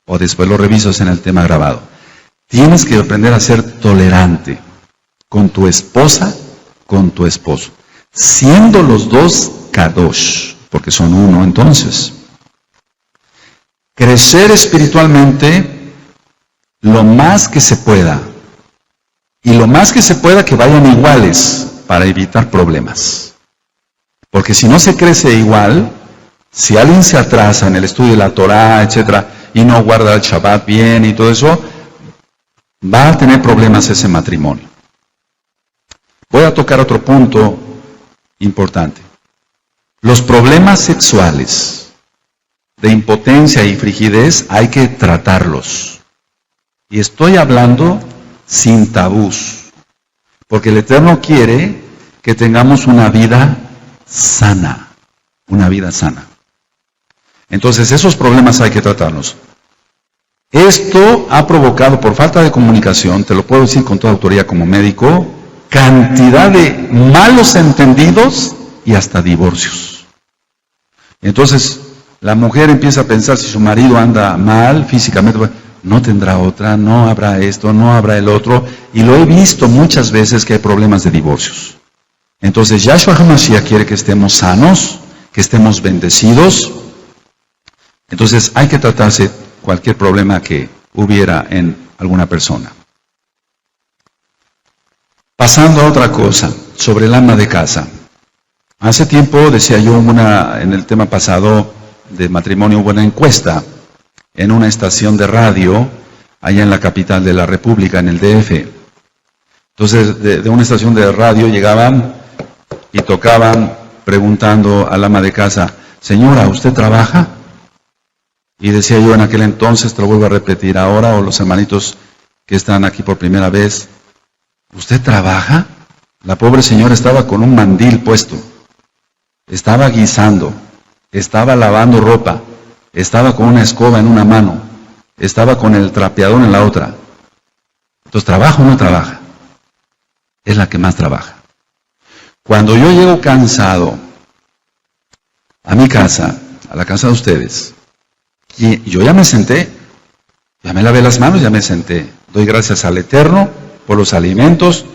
o después lo revisas en el tema grabado. Tienes que aprender a ser tolerante con tu esposa con tu esposo, siendo los dos kadosh, porque son uno entonces. Crecer espiritualmente lo más que se pueda, y lo más que se pueda que vayan iguales para evitar problemas. Porque si no se crece igual, si alguien se atrasa en el estudio de la Torah, etcétera, y no guarda el Shabbat bien y todo eso, va a tener problemas ese matrimonio. Voy a tocar otro punto importante. Los problemas sexuales de impotencia y frigidez hay que tratarlos. Y estoy hablando sin tabús, porque el Eterno quiere que tengamos una vida sana, una vida sana. Entonces esos problemas hay que tratarlos. Esto ha provocado, por falta de comunicación, te lo puedo decir con toda autoridad como médico, cantidad de malos entendidos y hasta divorcios. Entonces la mujer empieza a pensar si su marido anda mal físicamente, no tendrá otra, no habrá esto, no habrá el otro, y lo he visto muchas veces que hay problemas de divorcios. Entonces Yahshua HaMashiach quiere que estemos sanos, que estemos bendecidos. Entonces hay que tratarse cualquier problema que hubiera en alguna persona. Pasando a otra cosa, sobre el ama de casa. Hace tiempo, decía yo en el tema pasado de matrimonio, hubo una encuesta en una estación de radio, allá en la capital de la República, en el DF. Entonces, de una estación de radio llegaban y tocaban preguntando al ama de casa, señora, ¿usted trabaja? Y decía yo en aquel entonces, te lo vuelvo a repetir ahora, o los hermanitos que están aquí por primera vez, ¿usted trabaja? La pobre señora estaba con un mandil puesto, estaba guisando, estaba lavando ropa, estaba con una escoba en una mano, estaba con el trapeador en la otra. Entonces, ¿trabaja o no trabaja? Es la que más trabaja. Cuando yo llego cansado a mi casa, a la casa de ustedes, y yo ya me senté, ya me lavé las manos, ya me senté. Doy gracias al Eterno por los alimentos,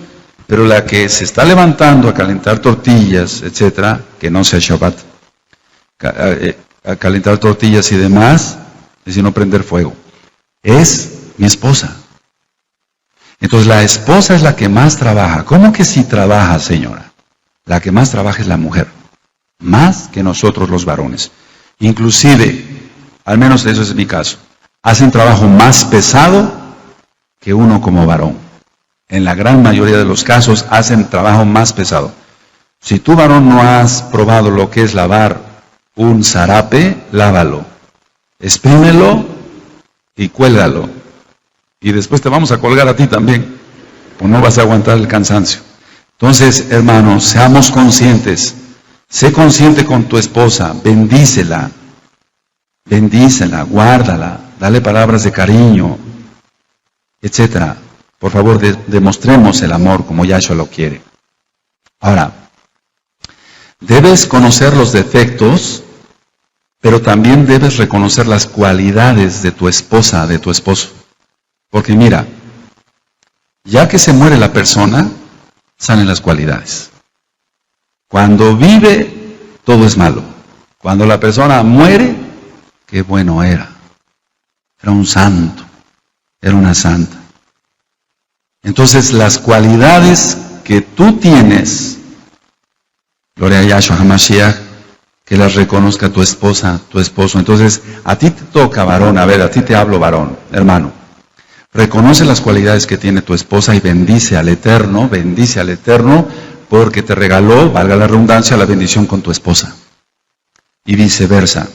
pero la que se está levantando a calentar tortillas, etcétera, que no sea Shabbat, a calentar tortillas y demás, es decir, no prender fuego, es mi esposa. Entonces la esposa es la que más trabaja. ¿Cómo que si trabaja, señora? La que más trabaja es la mujer, más que nosotros los varones. Inclusive, al menos eso es mi caso, hacen trabajo más pesado que uno como varón. En la gran mayoría de los casos hacen trabajo más pesado. Si tú, varón, no has probado lo que es lavar un zarape, lávalo, exprímelo y cuélgalo. Y después te vamos a colgar a ti también, pues no vas a aguantar el cansancio. Entonces, hermanos, seamos conscientes. Sé consciente con tu esposa, bendícela, guárdala, dale palabras de cariño, etcétera. Por favor, demostremos el amor como Yahshua lo quiere. Ahora, debes conocer los defectos, pero también debes reconocer las cualidades de tu esposa, de tu esposo. Porque mira, ya que se muere la persona, salen las cualidades. Cuando vive, todo es malo. Cuando la persona muere, qué bueno era. Era un santo, era una santa. Entonces, las cualidades que tú tienes, gloria a Yahshua HaMashiach, que las reconozca tu esposa, tu esposo. Entonces, a ti te toca, varón, a ver, a ti te hablo, varón, hermano. Reconoce las cualidades que tiene tu esposa y bendice al Eterno, porque te regaló, valga la redundancia, la bendición con tu esposa. Y viceversa.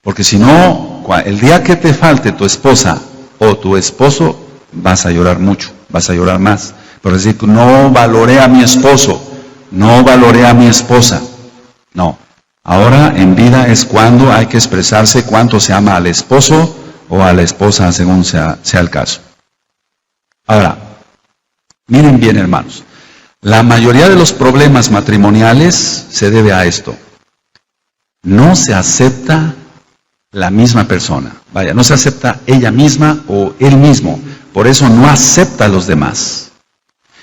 Porque si no, el día que te falte tu esposa o tu esposo, vas a llorar mucho, vas a llorar más. Por decir, no valoré a mi esposo, no valoré a mi esposa. No. Ahora en vida es cuando hay que expresarse cuánto se ama al esposo o a la esposa, según sea el caso. Ahora, miren bien, hermanos. La mayoría de los problemas matrimoniales se debe a esto. No se acepta la misma persona. Vaya, no se acepta ella misma o él mismo. Por eso no acepta a los demás.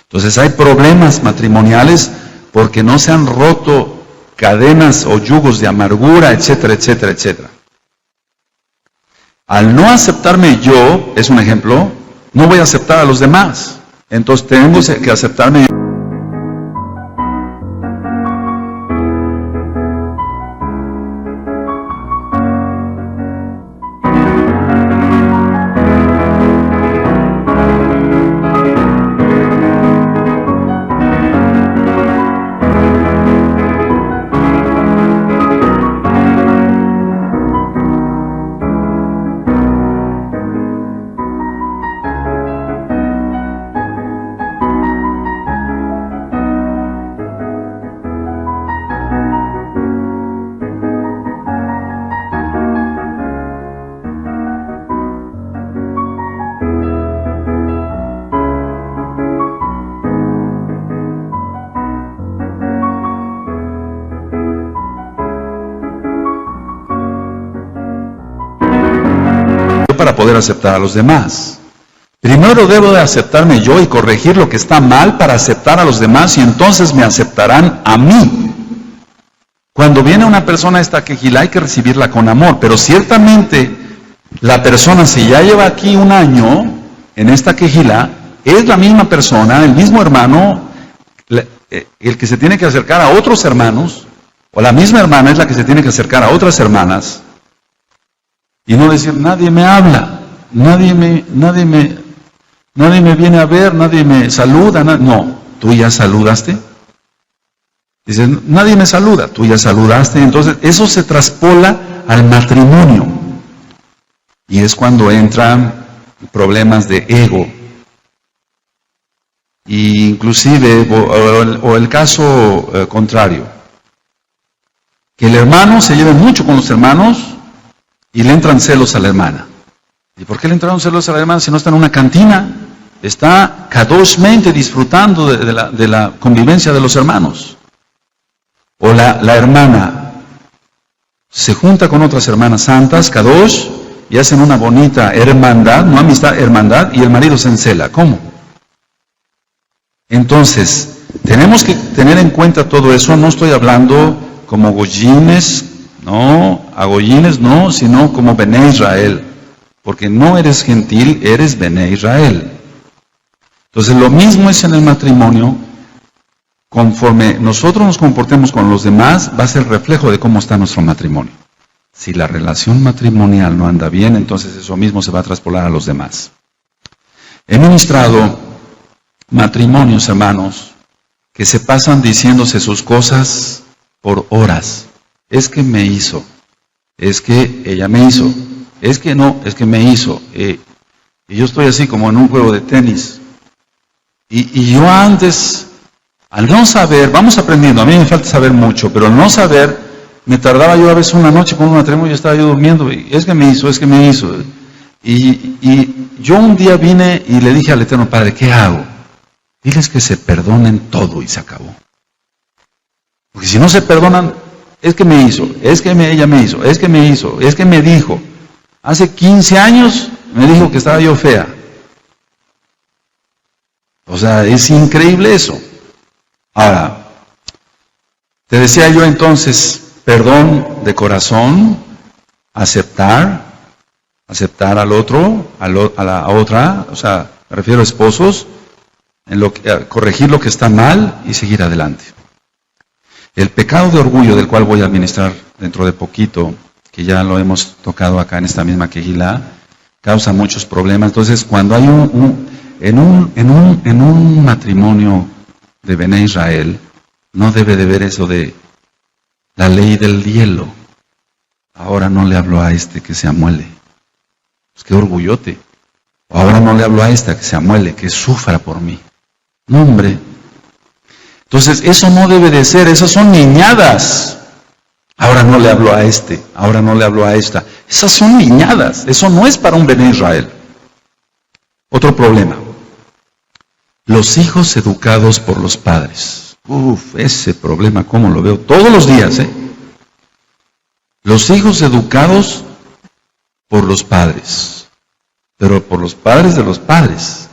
Entonces hay problemas matrimoniales porque no se han roto cadenas o yugos de amargura, etcétera, etcétera, etcétera. Al no aceptarme yo, es un ejemplo, no voy a aceptar a los demás. Entonces tengo que aceptarme yo. Para poder aceptar a los demás. Primero debo de aceptarme yo y corregir lo que está mal para aceptar a los demás y entonces me aceptarán a mí. Cuando viene una persona a esta quejilá hay que recibirla con amor, pero ciertamente la persona, si ya lleva aquí un año en esta quejilá, es la misma persona, el mismo hermano, el que se tiene que acercar a otros hermanos, o la misma hermana es la que se tiene que acercar a otras hermanas. Y no decir, nadie me habla, nadie me viene a ver, nadie me saluda. No, tú ya saludaste. Dices, nadie me saluda, tú ya saludaste. Entonces, eso se traspola al matrimonio. Y es cuando entran problemas de ego. Y inclusive, o el caso contrario. Que el hermano se lleve mucho con los hermanos, y le entran celos a la hermana. ¿Y por qué le entraron celos a la hermana si no está en una cantina? Está kadoshmente disfrutando de la convivencia de los hermanos. O la hermana se junta con otras hermanas santas, kadosh, y hacen una bonita hermandad, no amistad, hermandad, y el marido se encela. ¿Cómo? Entonces, tenemos que tener en cuenta todo eso. No estoy hablando como goyines, no, a goyines no, sino como Bené Israel, porque no eres gentil, eres Bené Israel. Entonces lo mismo es en el matrimonio, conforme nosotros nos comportemos con los demás, va a ser reflejo de cómo está nuestro matrimonio. Si la relación matrimonial no anda bien, entonces eso mismo se va a traspolar a los demás. He ministrado matrimonios, hermanos, que se pasan diciéndose sus cosas por horas. Es que me hizo, es que ella me hizo, es que no, es que me hizo. Y yo estoy así como en un juego de tenis. Y yo antes, al no saber, vamos aprendiendo, a mí me falta saber mucho, pero al no saber, me tardaba yo a veces una noche con un matrimonio, yo estaba yo durmiendo, y es que me hizo, es que me hizo. Y yo un día vine y le dije al Eterno Padre, ¿qué hago? Diles que se perdonen todo y se acabó. Porque si no se perdonan, es que me hizo, es que ella me hizo, es que me hizo, es que me dijo. Hace 15 años me dijo que estaba yo fea. O sea, es increíble eso. Ahora, te decía yo entonces, perdón de corazón, aceptar al otro, a la otra, o sea, me refiero a esposos, corregir lo que está mal y seguir adelante. El pecado de orgullo, del cual voy a administrar dentro de poquito, que ya lo hemos tocado acá en esta misma quejilá, causa muchos problemas. Entonces, cuando hay en un matrimonio de Bené Israel, no debe de haber eso de la ley del hielo. Ahora no le hablo a este que se amuele. Pues qué orgullote. Ahora no le hablo a esta que se amuele, que sufra por mí. No, hombre. Entonces, eso no debe de ser, esas son niñadas. Ahora no le hablo a este, ahora no le hablo a esta. Esas son niñadas, eso no es para un Bené Israel. Otro problema. Los hijos educados por los padres. Ese problema, ¿cómo lo veo? Todos los días, Los hijos educados por los padres. Pero por los padres de los padres.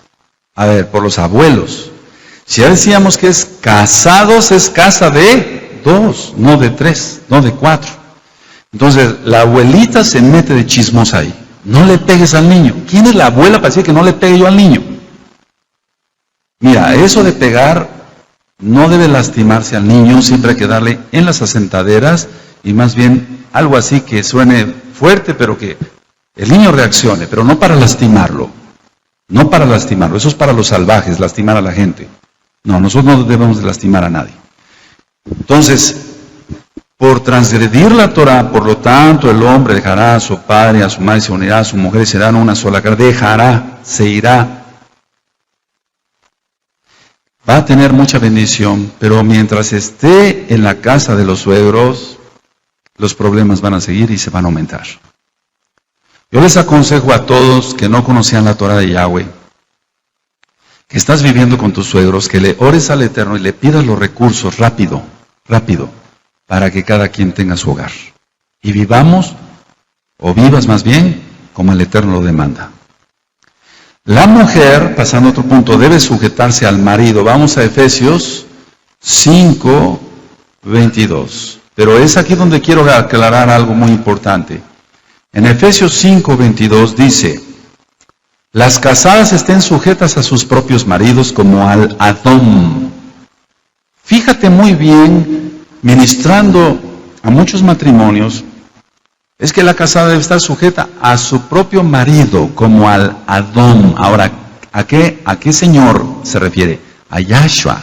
A ver, por los abuelos. Si ya decíamos que es casados, es casa de 2, no de 3, no de 4. Entonces, la abuelita se mete de chismosa ahí. No le pegues al niño. ¿Quién es la abuela para decir que no le pegue yo al niño? Mira, eso de pegar no debe lastimarse al niño, siempre hay que darle en las asentaderas y más bien algo así que suene fuerte, pero que el niño reaccione, pero no para lastimarlo. No para lastimarlo, eso es para los salvajes, lastimar a la gente. No, nosotros no debemos de lastimar a nadie. Entonces, por transgredir la Torah, por lo tanto, el hombre dejará a su padre, a su madre, se unirá a su mujer y serán una sola carne. Dejará, se irá. Va a tener mucha bendición, pero mientras esté en la casa de los suegros, los problemas van a seguir y se van a aumentar. Yo les aconsejo a todos que no conocían la Torah de Yahweh, que estás viviendo con tus suegros, que le ores al Eterno y le pidas los recursos rápido, para que cada quien tenga su hogar. Y vivamos, o vivas más bien, como el Eterno lo demanda. La mujer, pasando a otro punto, debe sujetarse al marido. Vamos a Efesios 5:22. Pero es aquí donde quiero aclarar algo muy importante. En Efesios 5:22 dice: las casadas estén sujetas a sus propios maridos como al Adón. Fíjate muy bien, ministrando a muchos matrimonios, es que la casada debe estar sujeta a su propio marido como al Adón. Ahora, ¿a qué señor se refiere? A Yahshua.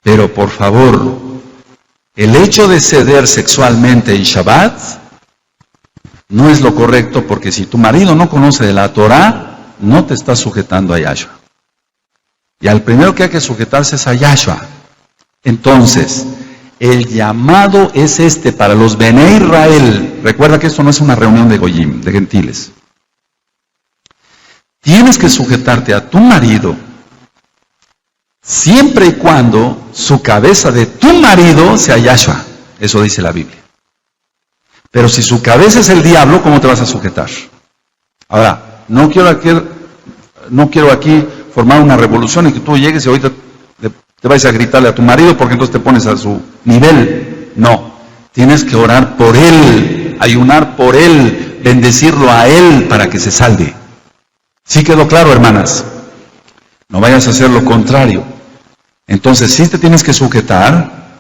Pero por favor, el hecho de ceder sexualmente en Shabbat no es lo correcto, porque si tu marido no conoce de la Torah, no te estás sujetando a Yahshua. Y al primero que hay que sujetarse es a Yahshua. Entonces, el llamado es para los Bene Israel. Recuerda que esto no es una reunión de Goyim, de gentiles. Tienes que sujetarte a tu marido siempre y cuando su cabeza de tu marido sea Yahshua. Eso dice la Biblia. Pero si su cabeza es el diablo, ¿cómo te vas a sujetar? Ahora, no quiero aquí formar una revolución y que tú llegues y ahorita te vayas a gritarle a tu marido porque entonces te pones a su nivel. No, tienes que orar por él, ayunar por él, bendecirlo a él para que se salve. ¿Sí quedó claro, hermanas? No vayas a hacer lo contrario. Entonces sí te tienes que sujetar,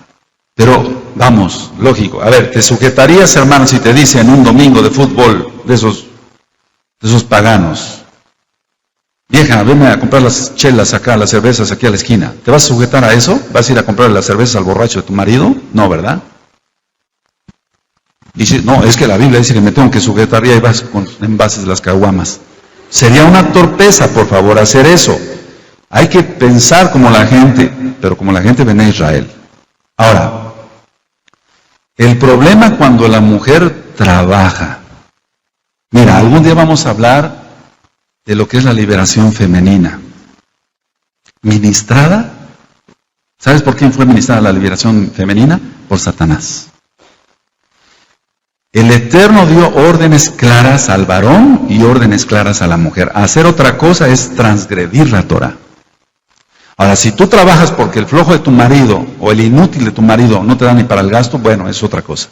pero vamos, lógico. A ver, ¿te sujetarías, hermanas, si te dicen un domingo de fútbol de esos paganos: vieja, venme a comprar las chelas acá, las cervezas aquí a la esquina? ¿Te vas a sujetar a eso? ¿Vas a ir a comprar las cervezas al borracho de tu marido? No, ¿verdad? Dice, no, es que la Biblia dice que me tengo que sujetar, y ahí vas con envases de las caguamas. Sería una torpeza, por favor, hacer eso. Hay que pensar como la gente, pero como la gente Bene Israel. Ahora, el problema cuando la mujer trabaja. Mira, algún día vamos a hablar de lo que es la liberación femenina. Ministrada. ¿Sabes por quién fue ministrada la liberación femenina? Por Satanás. El Eterno dio órdenes claras al varón y órdenes claras a la mujer. Hacer otra cosa es transgredir la Torah. Ahora, si tú trabajas porque el flojo de tu marido o el inútil de tu marido no te da ni para el gasto, bueno, es otra cosa.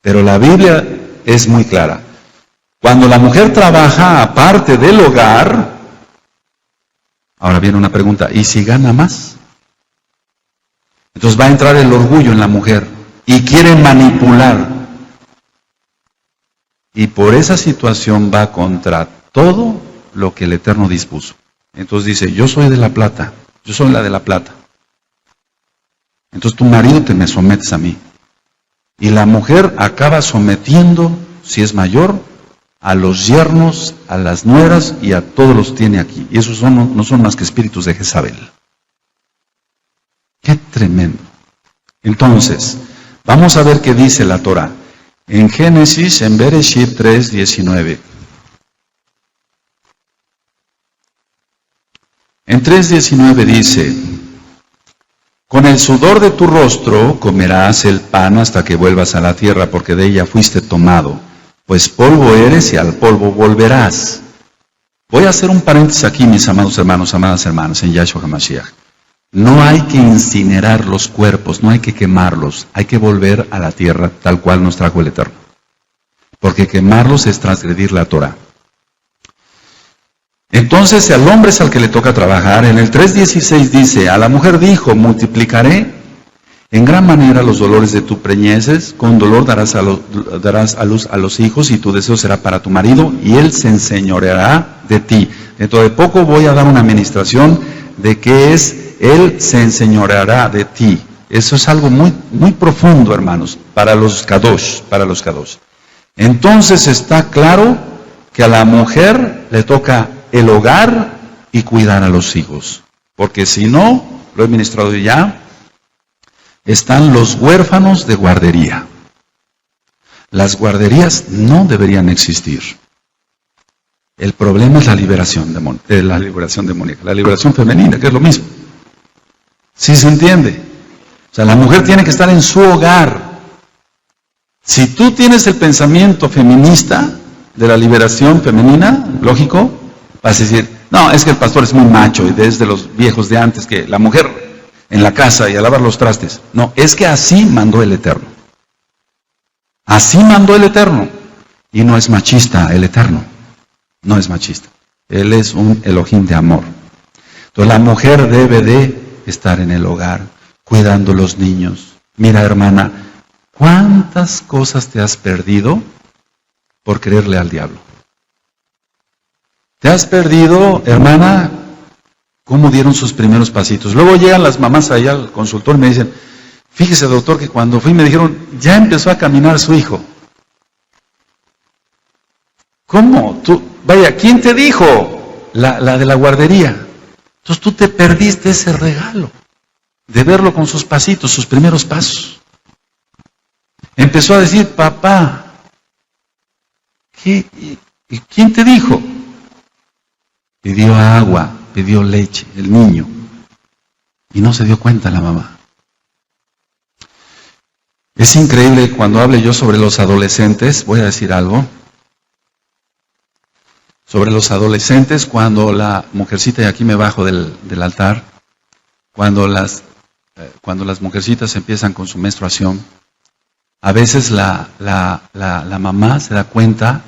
Pero la Biblia es muy clara. Cuando la mujer trabaja aparte del hogar, ahora viene una pregunta: ¿y si gana más? Entonces va a entrar el orgullo en la mujer y quiere manipular. Y por esa situación va contra todo lo que el Eterno dispuso. Entonces dice: yo soy de la plata, yo soy la de la plata. Entonces tu marido te me sometes a mí. Y la mujer acaba sometiendo, si es mayor, a los yernos, a las nueras y a todos los tiene aquí. Y esos no son más que espíritus de Jezabel. ¡Qué tremendo! Entonces, vamos a ver qué dice la Torah. En Génesis, en Bereshit 3:19. En 3:19 dice: con el sudor de tu rostro comerás el pan hasta que vuelvas a la tierra, porque de ella fuiste tomado, pues polvo eres y al polvo volverás. Voy a hacer un paréntesis aquí, mis amados hermanos, amadas hermanas, en Yahshua HaMashiach. No hay que incinerar los cuerpos, no hay que quemarlos, hay que volver a la tierra tal cual nos trajo el Eterno. Porque quemarlos es transgredir la Torah. Entonces al hombre es al que le toca trabajar. En el 3.16 dice, a la mujer dijo, multiplicaré en gran manera los dolores de tu preñeces, con dolor darás a luz a los hijos, y tu deseo será para tu marido, y él se enseñoreará de ti. Dentro de poco voy a dar una administración de qué es él se enseñoreará de ti. Eso es algo muy, muy profundo, hermanos, para los kadosh, Entonces está claro que a la mujer le toca el hogar y cuidar a los hijos. Porque si no, lo he ministrado ya, están los huérfanos de guardería. Las guarderías no deberían existir. El problema es la liberación demoníaca, la liberación femenina, que es lo mismo. ¿Sí se entiende? O sea, la mujer tiene que estar en su hogar. Si tú tienes el pensamiento feminista de la liberación femenina, lógico, vas a decir, no, es que el pastor es muy macho y desde los viejos de antes, que la mujer en la casa y a lavar los trastes. No, es que así mandó el Eterno. Así mandó el Eterno. Y no es machista el Eterno. No es machista. Él es un Elohim de amor. Entonces la mujer debe de estar en el hogar, cuidando los niños. Mira, hermana, ¿cuántas cosas te has perdido por creerle al diablo? Te has perdido, hermana, cómo dieron sus primeros pasitos. Luego llegan las mamás allá al consultor y me dicen, fíjese, doctor, que cuando fui me dijeron, ya empezó a caminar su hijo. ¿Cómo? Tú, vaya, ¿quién te dijo? La de la guardería. Entonces tú te perdiste ese regalo de verlo con sus pasitos, sus primeros pasos. Empezó a decir, papá, ¿quién te dijo? Pidió agua, pidió leche, el niño. Y no se dio cuenta la mamá. Es increíble cuando hable yo sobre los adolescentes, voy a decir algo. Sobre los adolescentes, cuando la mujercita, y aquí me bajo del altar, cuando las mujercitas empiezan con su menstruación, a veces la mamá se da cuenta,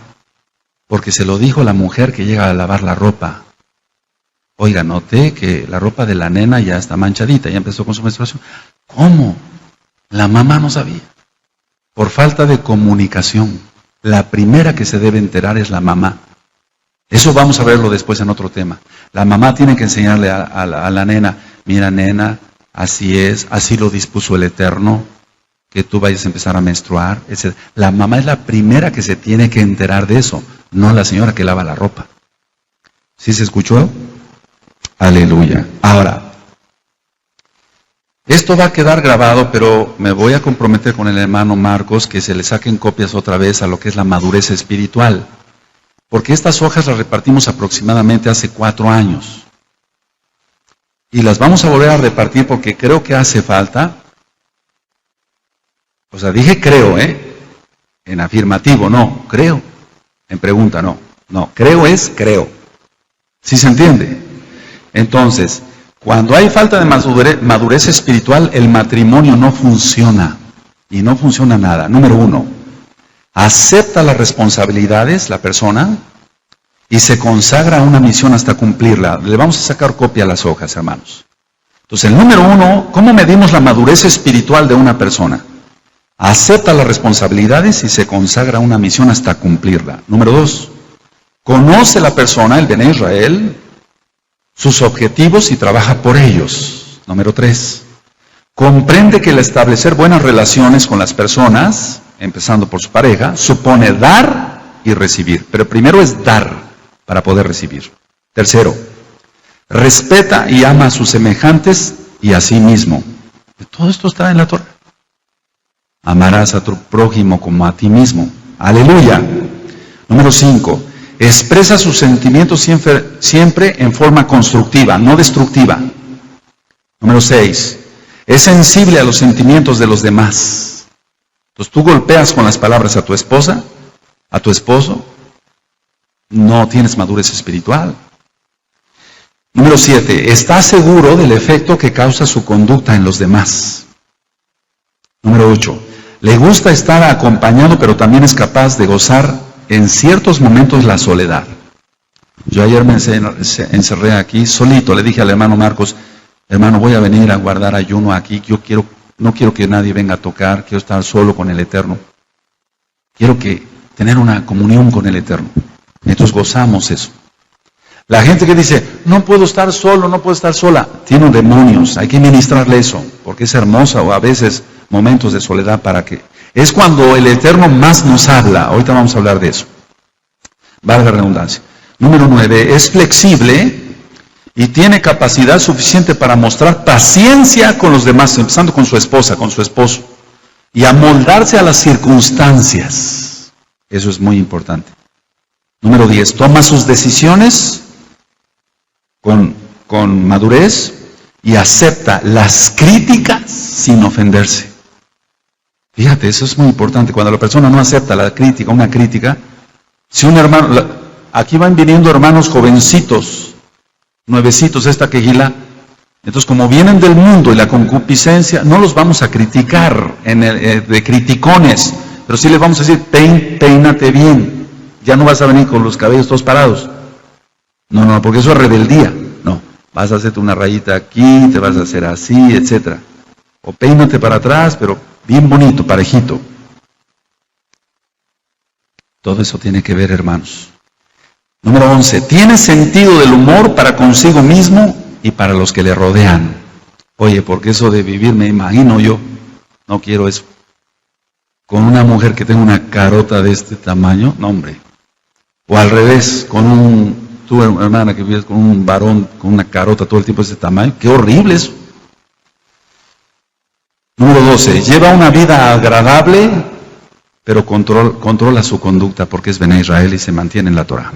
porque se lo dijo la mujer que llega a lavar la ropa. Oiga, noté que la ropa de la nena ya está manchadita, ya empezó con su menstruación. ¿Cómo? La mamá no sabía. Por falta de comunicación. La primera que se debe enterar es la mamá. Eso vamos a verlo después en otro tema. La mamá tiene que enseñarle a la nena, mira nena, así es, así lo dispuso el Eterno, que tú vayas a empezar a menstruar, etc. La mamá es la primera que se tiene que enterar de eso, no la señora que lava la ropa. ¿Sí se escuchó? Aleluya. Ahora, esto va a quedar grabado, pero me voy a comprometer con el hermano Marcos que se le saquen copias otra vez a lo que es la madurez espiritual. Porque estas hojas las repartimos aproximadamente hace 4 años. Y las vamos a volver a repartir porque creo que hace falta. O sea, dije creo, en afirmativo, no, creo. En pregunta, no. No, creo es creo. ¿Sí se entiende? Entonces, cuando hay falta de madurez espiritual, el matrimonio no funciona. Y no funciona nada. Número 1. Acepta las responsabilidades, la persona, y se consagra a una misión hasta cumplirla. Le vamos a sacar copia a las hojas, hermanos. Entonces, el número 1, ¿cómo medimos la madurez espiritual de una persona? Acepta las responsabilidades y se consagra a una misión hasta cumplirla. Número 2, conoce la persona, el Bene Israel, sus objetivos y trabaja por ellos. Número 3, comprende que el establecer buenas relaciones con las personas, empezando por su pareja, supone dar y recibir. Pero primero es dar para poder recibir. Tercero, respeta y ama a sus semejantes y a sí mismo. Todo esto está en la Torah. Amarás a tu prójimo como a ti mismo. Aleluya. Número 5, expresa sus sentimientos siempre en forma constructiva, no destructiva. Número 6, es sensible a los sentimientos de los demás. Entonces tú golpeas con las palabras a tu esposa, a tu esposo, no tienes madurez espiritual. Número 7, está seguro del efecto que causa su conducta en los demás. Número 8, le gusta estar acompañado, pero también es capaz de gozar en ciertos momentos la soledad. Yo ayer me encerré aquí solito, le dije al hermano Marcos, hermano, voy a venir a guardar ayuno aquí, no quiero que nadie venga a tocar, quiero estar solo con el Eterno. Quiero tener una comunión con el Eterno. Entonces gozamos eso. La gente que dice, no puedo estar solo, no puedo estar sola, tiene demonios, hay que ministrarle eso, porque es hermosa o a veces momentos de soledad para que... Es cuando el Eterno más nos habla, ahorita vamos a hablar de eso. Valga la redundancia. Número 9, es flexible y tiene capacidad suficiente para mostrar paciencia con los demás, empezando con su esposa, con su esposo, y amoldarse a las circunstancias. Eso es muy importante. Número 10, toma sus decisiones con madurez y acepta las críticas sin ofenderse. Fíjate, eso es muy importante. Cuando la persona no acepta la crítica, una crítica, si un hermano, aquí van viniendo hermanos jovencitos, nuevecitos, esta quejila, entonces como vienen del mundo y la concupiscencia, no los vamos a criticar de criticones, pero sí les vamos a decir, peínate bien, ya no vas a venir con los cabellos todos parados. No, porque eso es rebeldía. No, vas a hacerte una rayita aquí, te vas a hacer así, etcétera. O peínate para atrás, pero bien bonito, parejito. Todo eso tiene que ver, hermanos. Número 11, tiene sentido del humor para consigo mismo y para los que le rodean. Oye, porque eso de vivir, me imagino yo, no quiero eso. Con una mujer que tenga una carota de este tamaño, no hombre. O al revés, tu hermana que vives con un varón con una carota todo el tiempo de ese tamaño, qué horrible eso. Número 12, lleva una vida agradable, pero controla su conducta porque es Bené Israel y se mantiene en la Torah.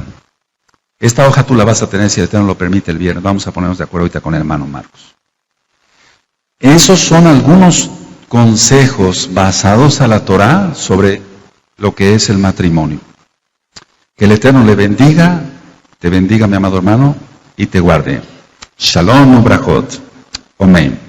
Esta hoja tú la vas a tener, si el Eterno lo permite, el viernes. Vamos a ponernos de acuerdo ahorita con el hermano Marcos. Esos son algunos consejos basados a la Torah sobre lo que es el matrimonio. Que el Eterno le bendiga, te bendiga, mi amado hermano, y te guarde. Shalom ubrachot. Amén.